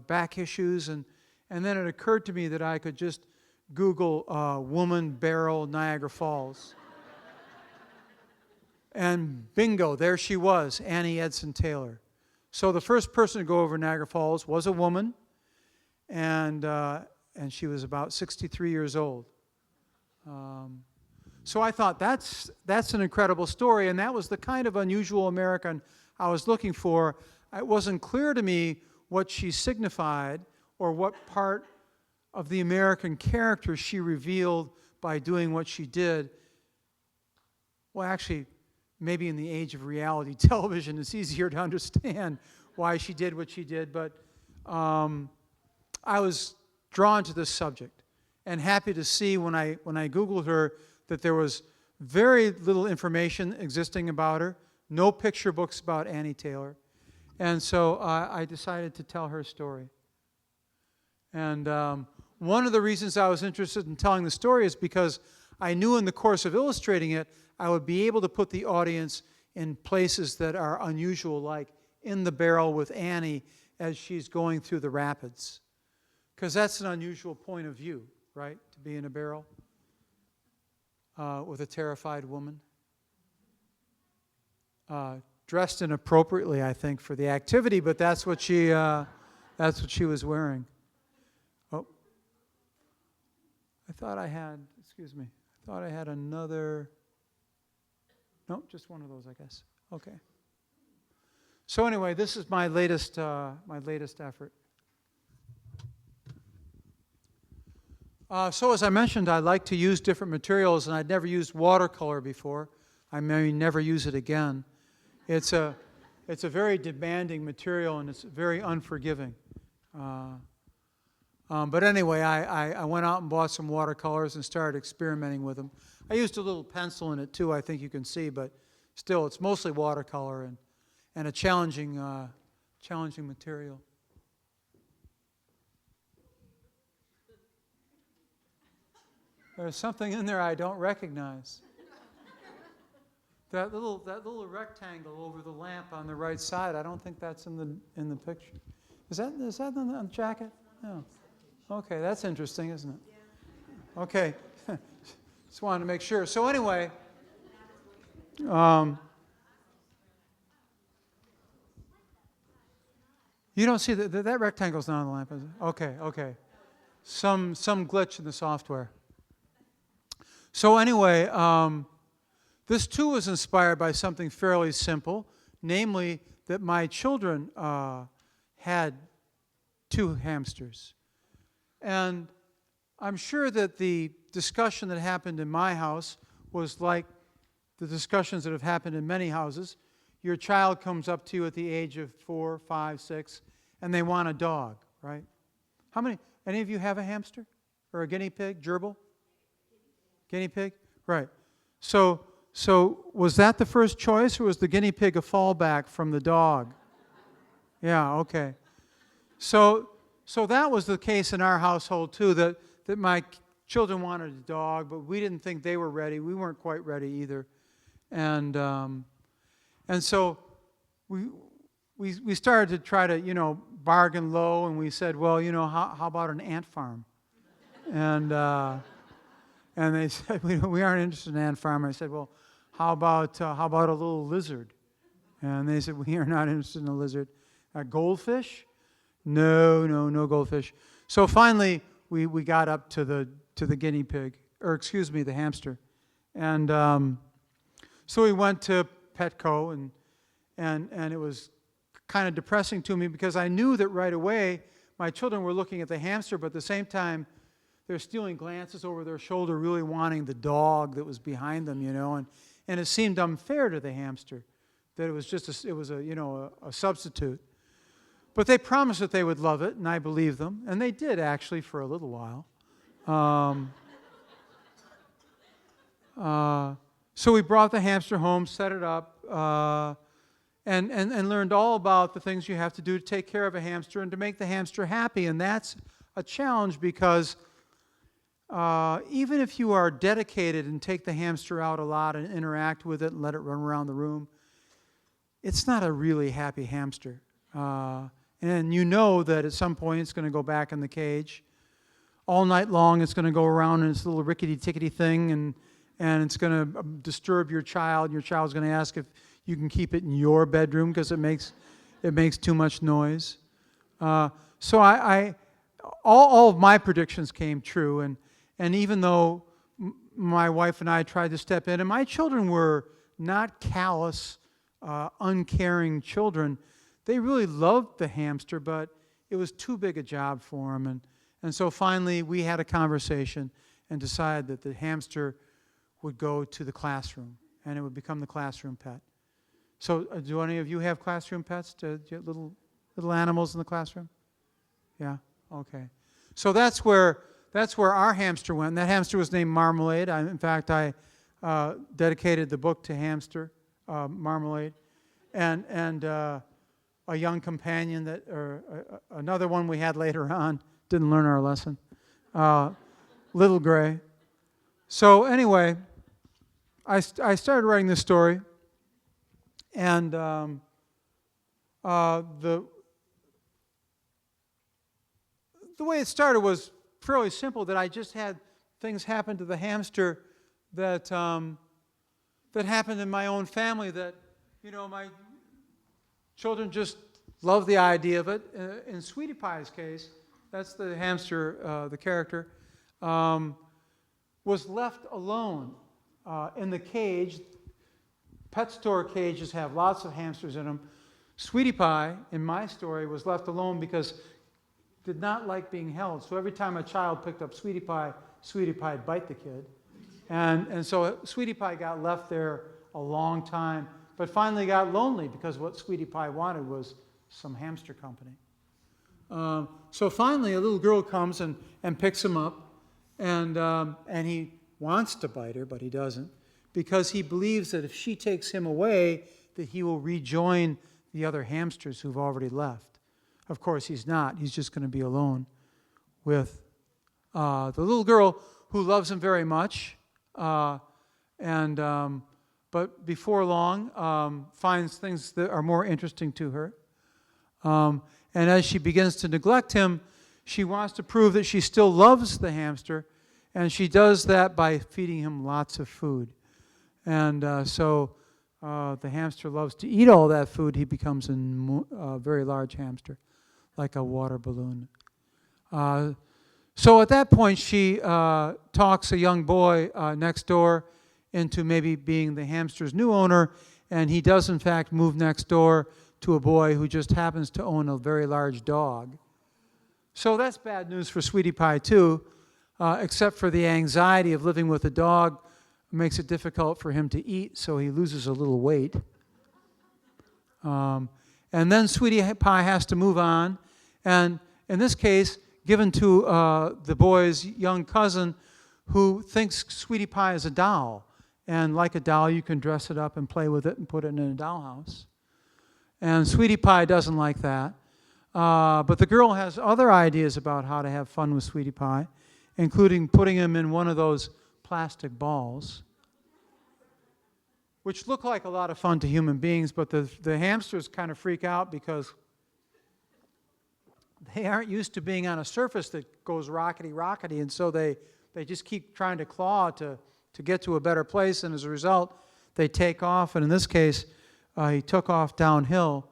back issues? And then it occurred to me that I could just Google woman barrel Niagara Falls. And bingo, there she was, Annie Edson Taylor. So the first person to go over Niagara Falls was a woman, and she was about 63 years old. So I thought that's an incredible story, and that was the kind of unusual American I was looking for. It wasn't clear to me what she signified or what part of the American character she revealed by doing what she did. Well, actually, maybe in the age of reality television, it's easier to understand why she did what she did, but I was drawn to this subject and happy to see when I Googled her that there was very little information existing about her, no picture books about Annie Taylor, and so I decided to tell her story. And one of the reasons I was interested in telling the story is because I knew in the course of illustrating it, I would be able to put the audience in places that are unusual, like in the barrel with Annie as she's going through the rapids. Because that's an unusual point of view, right? To be in a barrel with a terrified woman. Dressed inappropriately, I think, for the activity, but that's what she was wearing. Oh, I thought I had another. No, just one of those, I guess. Okay. So anyway, this is my latest effort. So as I mentioned, I like to use different materials, and I'd never used watercolor before. I may never use it again. It's a very demanding material, and it's very unforgiving. But anyway, I went out and bought some watercolors and started experimenting with them. I used a little pencil in it too, I think you can see, but still, it's mostly watercolor and a challenging material. There's something in there I don't recognize. That little rectangle over the lamp on the right side, I don't think that's in the picture. Is that on the jacket? No. Okay, that's interesting, isn't it? Okay. Just wanted to make sure. So anyway, you don't see that rectangle's not on the lamp, is it? Okay. Some glitch in the software. So anyway, this too was inspired by something fairly simple, namely that my children had 2 hamsters. And I'm sure that the discussion that happened in my house was like the discussions that have happened in many houses. Your child comes up to you at the age of 4, 5, 6, and they want a dog, right? Any of you have a hamster? Or a guinea pig, gerbil? Guinea pig? Right. So was that the first choice, or was the guinea pig a fallback from the dog? Yeah, okay. So that was the case in our household too, that my children wanted a dog, but we didn't think they were ready. We weren't quite ready either. And so we started to try to, bargain low, and we said, well, how about an ant farm? And they said, we aren't interested in an ant farm. I said, well, how about a little lizard? And they said, we are not interested in a lizard. A goldfish? No goldfish. So finally, we got up to the guinea pig, the hamster. And so we went to Petco, and it was kind of depressing to me because I knew that right away my children were looking at the hamster, but at the same time, they're stealing glances over their shoulder, really wanting the dog that was behind them, and it seemed unfair to the hamster that it was just a substitute. But they promised that they would love it, and I believed them, and they did actually for a little while. So we brought the hamster home, set it up, and learned all about the things you have to do to take care of a hamster and to make the hamster happy. And that's a challenge because even if you are dedicated and take the hamster out a lot and interact with it and let it run around the room, it's not a really happy hamster. And you know that at some point it's going to go back in the cage. All night long it's going to go around in its little rickety-tickety thing, and it's going to disturb your child. Your child's going to ask if you can keep it in your bedroom because it makes too much noise. So all of my predictions came true, and even though my wife and I tried to step in, and my children were not callous, uncaring children, they really loved the hamster, but it was too big a job for them. And so finally we had a conversation and decided that the hamster would go to the classroom, and it would become the classroom pet. So do any of you have classroom pets? Do you have little animals in the classroom? Yeah? Okay. So that's where our hamster went. And that hamster was named Marmalade. In fact, I dedicated the book to Hamster, Marmalade. And a young companion another one we had later on, didn't learn our lesson, Little Gray. So anyway, I started writing this story, and the way it started was fairly simple, that I just had things happen to the hamster that happened in my own family that, my children just love the idea of it. In Sweetie Pie's case, that's the hamster, the character, was left alone in the cage. Pet store cages have lots of hamsters in them. Sweetie Pie, in my story, was left alone because did not like being held. So every time a child picked up Sweetie Pie'd bite the kid. And so Sweetie Pie got left there a long time, but finally got lonely because what Sweetie Pie wanted was some hamster company. So finally a little girl comes and picks him up, and he wants to bite her, but he doesn't, because he believes that if she takes him away, that he will rejoin the other hamsters who've already left. Of course, he's not. He's just going to be alone with the little girl who loves him very much, but before long finds things that are more interesting to her. And as she begins to neglect him, she wants to prove that she still loves the hamster, and she does that by feeding him lots of food. And so the hamster loves to eat all that food. He becomes a very large hamster, like a water balloon. So at that point, she talks a young boy next door into maybe being the hamster's new owner, and he does in fact move next door to a boy who just happens to own a very large dog. So that's bad news for Sweetie Pie too, except for the anxiety of living with a dog makes it difficult for him to eat, so he loses a little weight. And then Sweetie Pie has to move on, and in this case, given to the boy's young cousin, who thinks Sweetie Pie is a doll. And like a doll, you can dress it up and play with it and put it in a dollhouse. And Sweetie Pie doesn't like that. But the girl has other ideas about how to have fun with Sweetie Pie, including putting him in one of those plastic balls, which look like a lot of fun to human beings, but the hamsters kind of freak out because they aren't used to being on a surface that goes rockety, and so they just keep trying to claw to get to a better place, and as a result, they take off. And in this case, he took off downhill,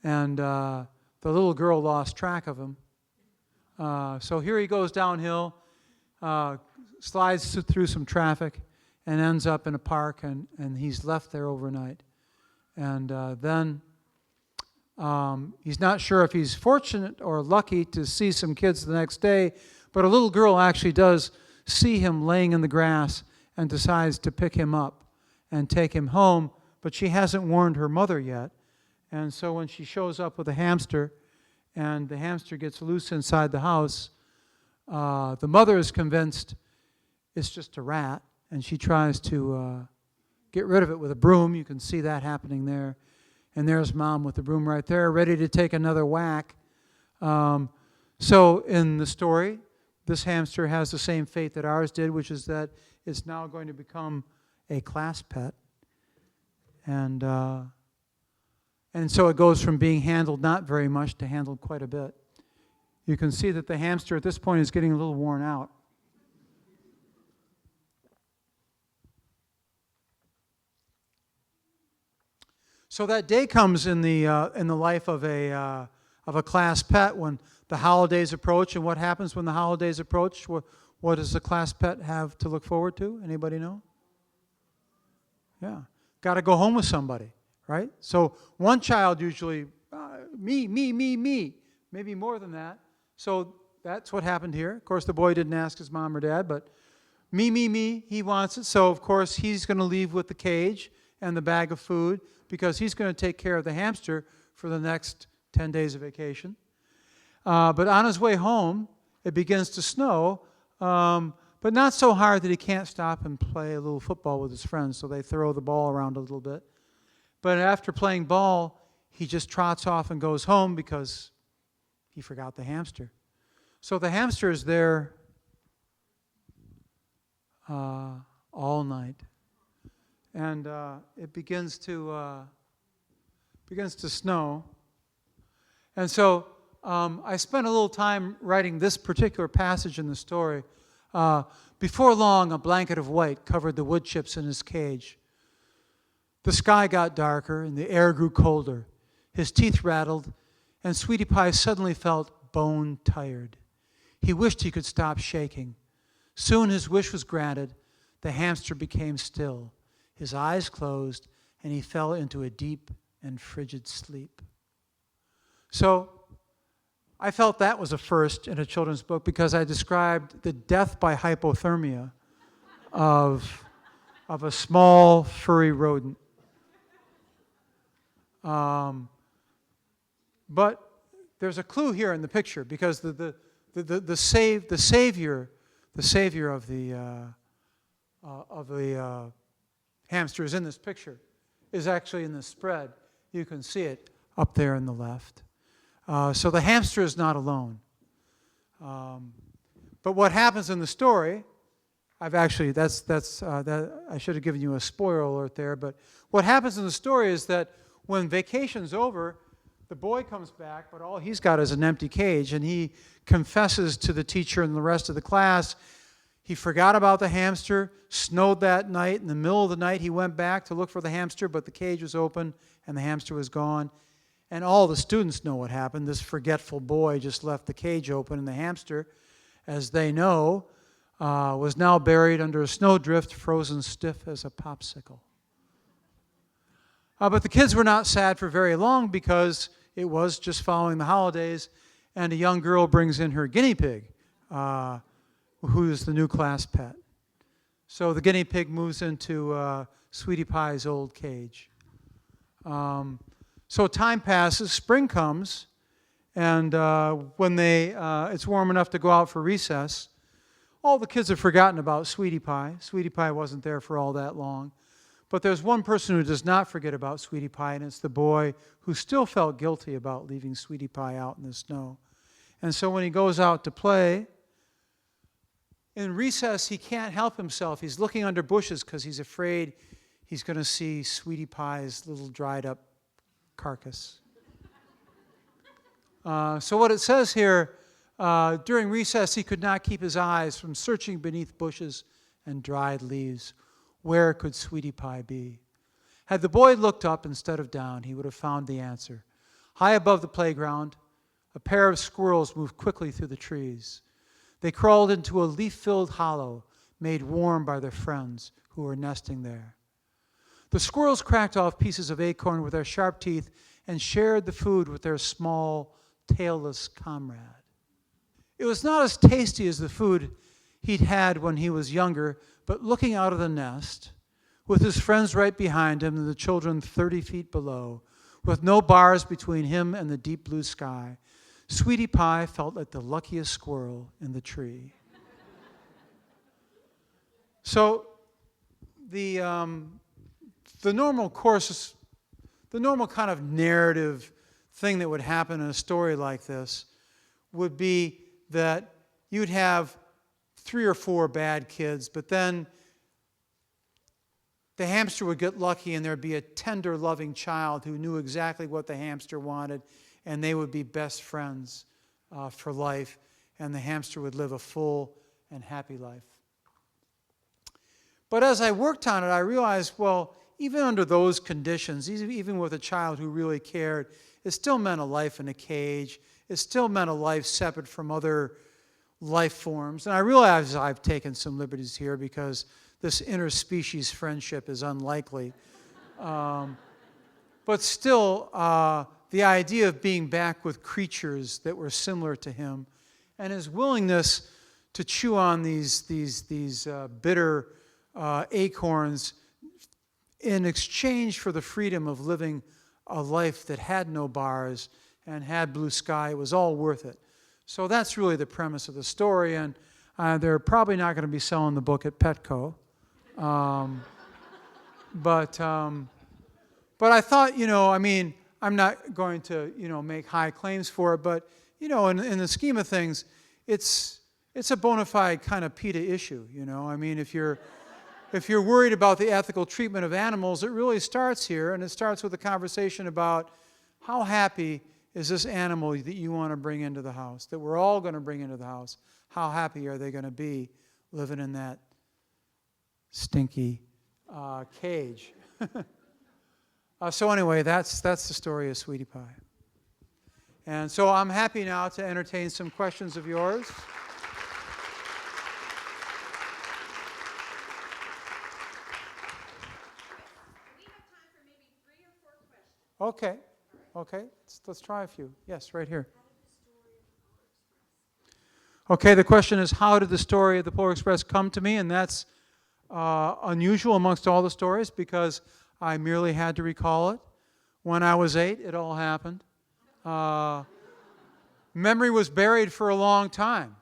and the little girl lost track of him. So here he goes downhill, slides through some traffic, and ends up in a park, and he's left there overnight. And then he's not sure if he's fortunate or lucky to see some kids the next day, but a little girl actually does see him laying in the grass and decides to pick him up and take him home, but she hasn't warned her mother yet. And so when she shows up with a hamster, and the hamster gets loose inside the house, the mother is convinced it's just a rat, and she tries to get rid of it with a broom. You can see that happening there. And there's Mom with the broom right there, ready to take another whack. So in the story, this hamster has the same fate that ours did, which is that it's now going to become a class pet. And so it goes from being handled not very much to handled quite a bit. You can see that the hamster at this point is getting a little worn out. So that day comes in the life of a class pet when the holidays approach. And what happens when the holidays approach? What does the class pet have to look forward to? Anybody know? Yeah, got to go home with somebody, right? So one child usually, me, maybe more than that. So that's what happened here. Of course, the boy didn't ask his mom or dad, but me, he wants it. So, of course, he's going to leave with the cage and the bag of food because he's going to take care of the hamster for the next 10 days of vacation. But on his way home, it begins to snow, but not so hard that he can't stop and play a little football with his friends, so they throw the ball around a little bit. But after playing ball, he just trots off and goes home because he forgot the hamster. So the hamster is there all night. And it begins to snow. And so I spent a little time writing this particular passage in the story. Before long, a blanket of white covered the wood chips in his cage. The sky got darker and the air grew colder. His teeth rattled, and Sweetie Pie suddenly felt bone tired. He wished he could stop shaking. Soon his wish was granted. The hamster became still. His eyes closed, and he fell into a deep and frigid sleep. So I felt that was a first in a children's book because I described the death by hypothermia of a small furry rodent. But there's a clue here in the picture because the savior of the hamster is in this picture, is actually in the spread. You can see it up there on the left. So the hamster is not alone. But what happens in the story, I've actually, I should have given you a spoiler alert there, but what happens in the story is that when vacation's over, the boy comes back, but all he's got is an empty cage, and he confesses to the teacher and the rest of the class he forgot about the hamster, snowed that night. In the middle of the night, he went back to look for the hamster, but the cage was open and the hamster was gone. And all the students know what happened. This forgetful boy just left the cage open, and the hamster, as they know, was now buried under a snowdrift, frozen stiff as a popsicle. But the kids were not sad for very long because it was just following the holidays, and a young girl brings in her guinea pig, who is the new class pet. So the guinea pig moves into Sweetie Pie's old cage. So time passes, spring comes, and when it's warm enough to go out for recess, all the kids have forgotten about Sweetie Pie. Sweetie Pie wasn't there for all that long. But there's one person who does not forget about Sweetie Pie, and it's the boy who still felt guilty about leaving Sweetie Pie out in the snow. And so when he goes out to play, in recess, he can't help himself. He's looking under bushes because he's afraid he's going to see Sweetie Pie's little dried up carcass. So what it says here, during recess, he could not keep his eyes from searching beneath bushes and dried leaves. Where could Sweetie Pie be? Had the boy looked up instead of down, he would have found the answer. High above the playground, a pair of squirrels moved quickly through the trees. They crawled into a leaf-filled hollow made warm by their friends who were nesting there. The squirrels cracked off pieces of acorn with their sharp teeth and shared the food with their small, tailless comrade. It was not as tasty as the food he'd had when he was younger, but looking out of the nest, with his friends right behind him and the children 30 feet below, with no bars between him and the deep blue sky, Sweetie Pie felt like the luckiest squirrel in the tree. So the normal course the normal kind of narrative thing that would happen in a story like this would be that you'd have 3 or 4 bad kids, but then the hamster would get lucky and there'd be a tender, loving child who knew exactly what the hamster wanted, and they would be best friends for life, and the hamster would live a full and happy life. But as I worked on it, I realized, well, even under those conditions, even with a child who really cared, it still meant a life in a cage. It still meant a life separate from other life forms. And I realize I've taken some liberties here because this interspecies friendship is unlikely. But still, the idea of being back with creatures that were similar to him, and his willingness to chew on these bitter acorns in exchange for the freedom of living a life that had no bars and had blue sky, it was all worth it. So that's really the premise of the story, and they're probably not going to be selling the book at Petco. But I thought, I'm not going to, make high claims for it, but, in the scheme of things, it's a bona fide kind of PETA issue, if you're worried about the ethical treatment of animals, it really starts here, and it starts with a conversation about how happy is this animal that you want to bring into the house, that we're all going to bring into the house. How happy are they going to be living in that stinky cage? So anyway, that's the story of Sweetie Pie. And so I'm happy now to entertain some questions of yours. Okay. Let's try a few. Yes, right here. Okay, the question is, how did the story of the Polar Express come to me? And that's unusual amongst all the stories because I merely had to recall it. When I was 8, it all happened. Memory was buried for a long time.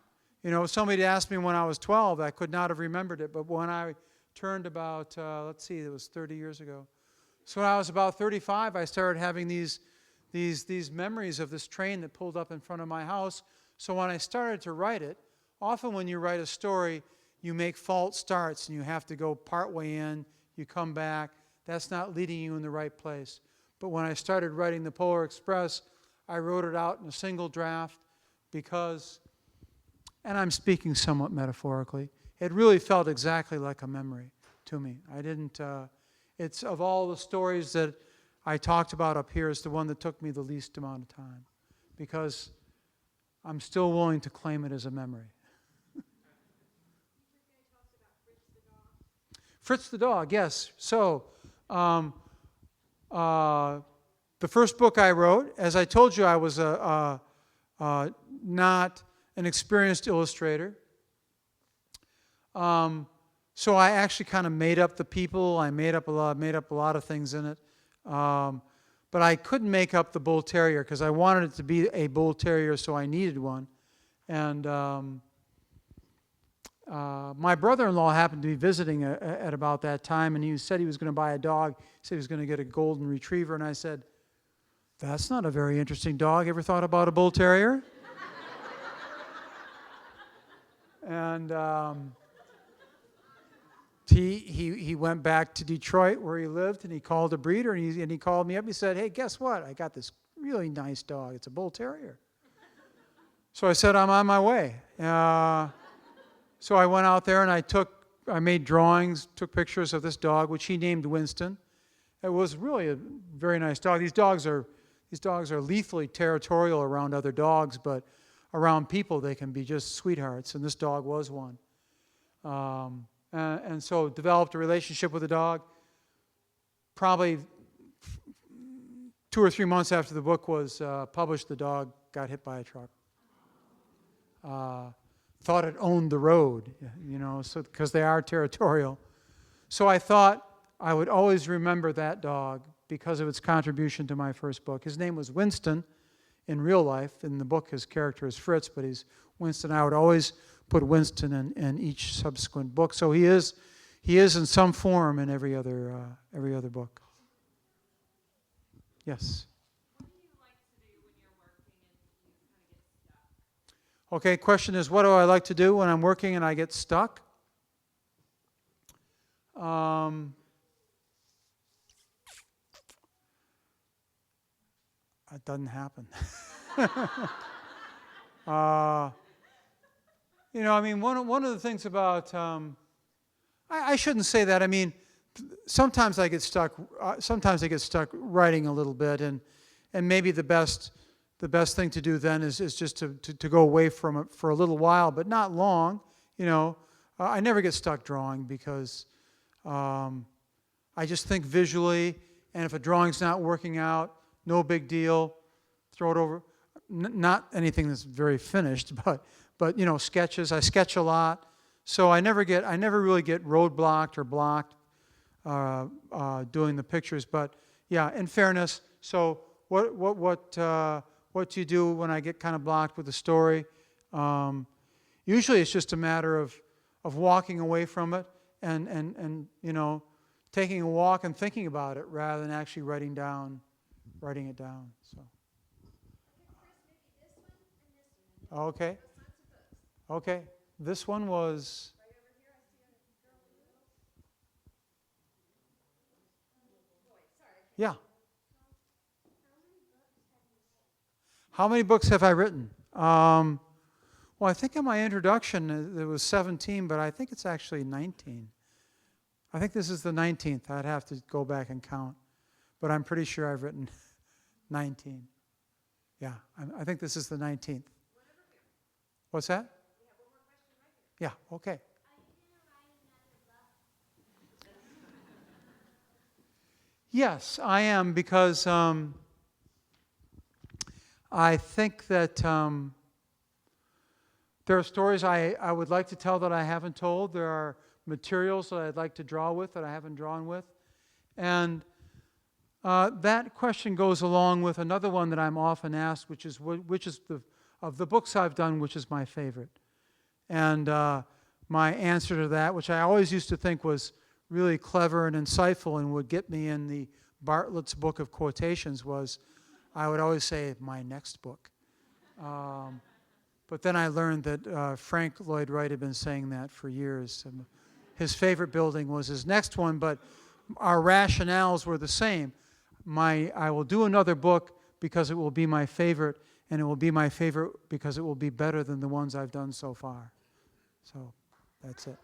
Somebody asked me when I was 12, I could not have remembered it, but when I turned about, it was 30 years ago. So when I was about 35, I started having these memories of this train that pulled up in front of my house. So when I started to write it, often when you write a story, you make false starts and you have to go partway in, you come back. That's not leading you in the right place. But when I started writing the Polar Express, I wrote it out in a single draft because, and I'm speaking somewhat metaphorically, it really felt exactly like a memory to me. It's of all the stories that I talked about up here, it's the one that took me the least amount of time because I'm still willing to claim it as a memory. Fritz the dog, yes. So, the first book I wrote, as I told you, I was not an experienced illustrator. So I actually kind of made up the people. I made up a lot of things in it. But I couldn't make up the bull terrier because I wanted it to be a bull terrier, so I needed one. And my brother-in-law happened to be visiting at about that time, and he said he was going to buy a dog. He said he was going to get a golden retriever, and I said, "That's not a very interesting dog. Ever thought about a bull terrier?" And he went back to Detroit where he lived, and he called a breeder, and he called me up. He said, "Hey, guess what? I got this really nice dog. It's a bull terrier." So I said, "I'm on my way." So I went out there and I made drawings, took pictures of this dog, which he named Winston. It was really a very nice dog. These dogs are lethally territorial around other dogs, but around people they can be just sweethearts, and this dog was one. And so developed a relationship with the dog. Probably 2 or 3 months after the book was published, the dog got hit by a truck. Thought it owned the road, so because they are territorial. So I thought I would always remember that dog because of its contribution to my first book. His name was Winston in real life. In the book, his character is Fritz, but he's Winston. I would always put Winston in each subsequent book. So he is in some form in every other book. Yes. What do you like to do when you're working and you kind of get stuck? Okay, question is, what do I like to do when I'm working and I get stuck? It doesn't happen. I mean, one of the things about, I shouldn't say that. I mean, sometimes I get stuck. Sometimes I get stuck writing a little bit, and maybe the best thing to do then is just to go away from it for a little while, but not long. I never get stuck drawing because I just think visually, and if a drawing's not working out, no big deal, throw it over. Not anything that's very finished, but sketches. I sketch a lot, so I never really get roadblocked or blocked doing the pictures. But yeah, in fairness, so what do you do when I get kind of blocked with the story? Usually, it's just a matter of walking away from it and taking a walk and thinking about it rather than actually writing it down. So. Okay. Okay. This one was. Yeah. How many books have I written? Well, I think in my introduction it was 17, but I think it's actually 19. I think this is the 19th. I'd have to go back and count, but I'm pretty sure I've written 19. Yeah, I think this is the 19th. What's that? Yeah, okay. Yes, I am, because I think that there are stories I would like to tell that I haven't told. There are materials that I'd like to draw with that I haven't drawn with. And that question goes along with another one that I'm often asked, which is of the books I've done, which is my favorite. And my answer to that, which I always used to think was really clever and insightful and would get me in the Bartlett's Book of Quotations, was I would always say, my next book. But then I learned that Frank Lloyd Wright had been saying that for years. And his favorite building was his next one, but our rationales were the same. I will do another book because it will be my favorite, and it will be my favorite because it will be better than the ones I've done so far. So that's it.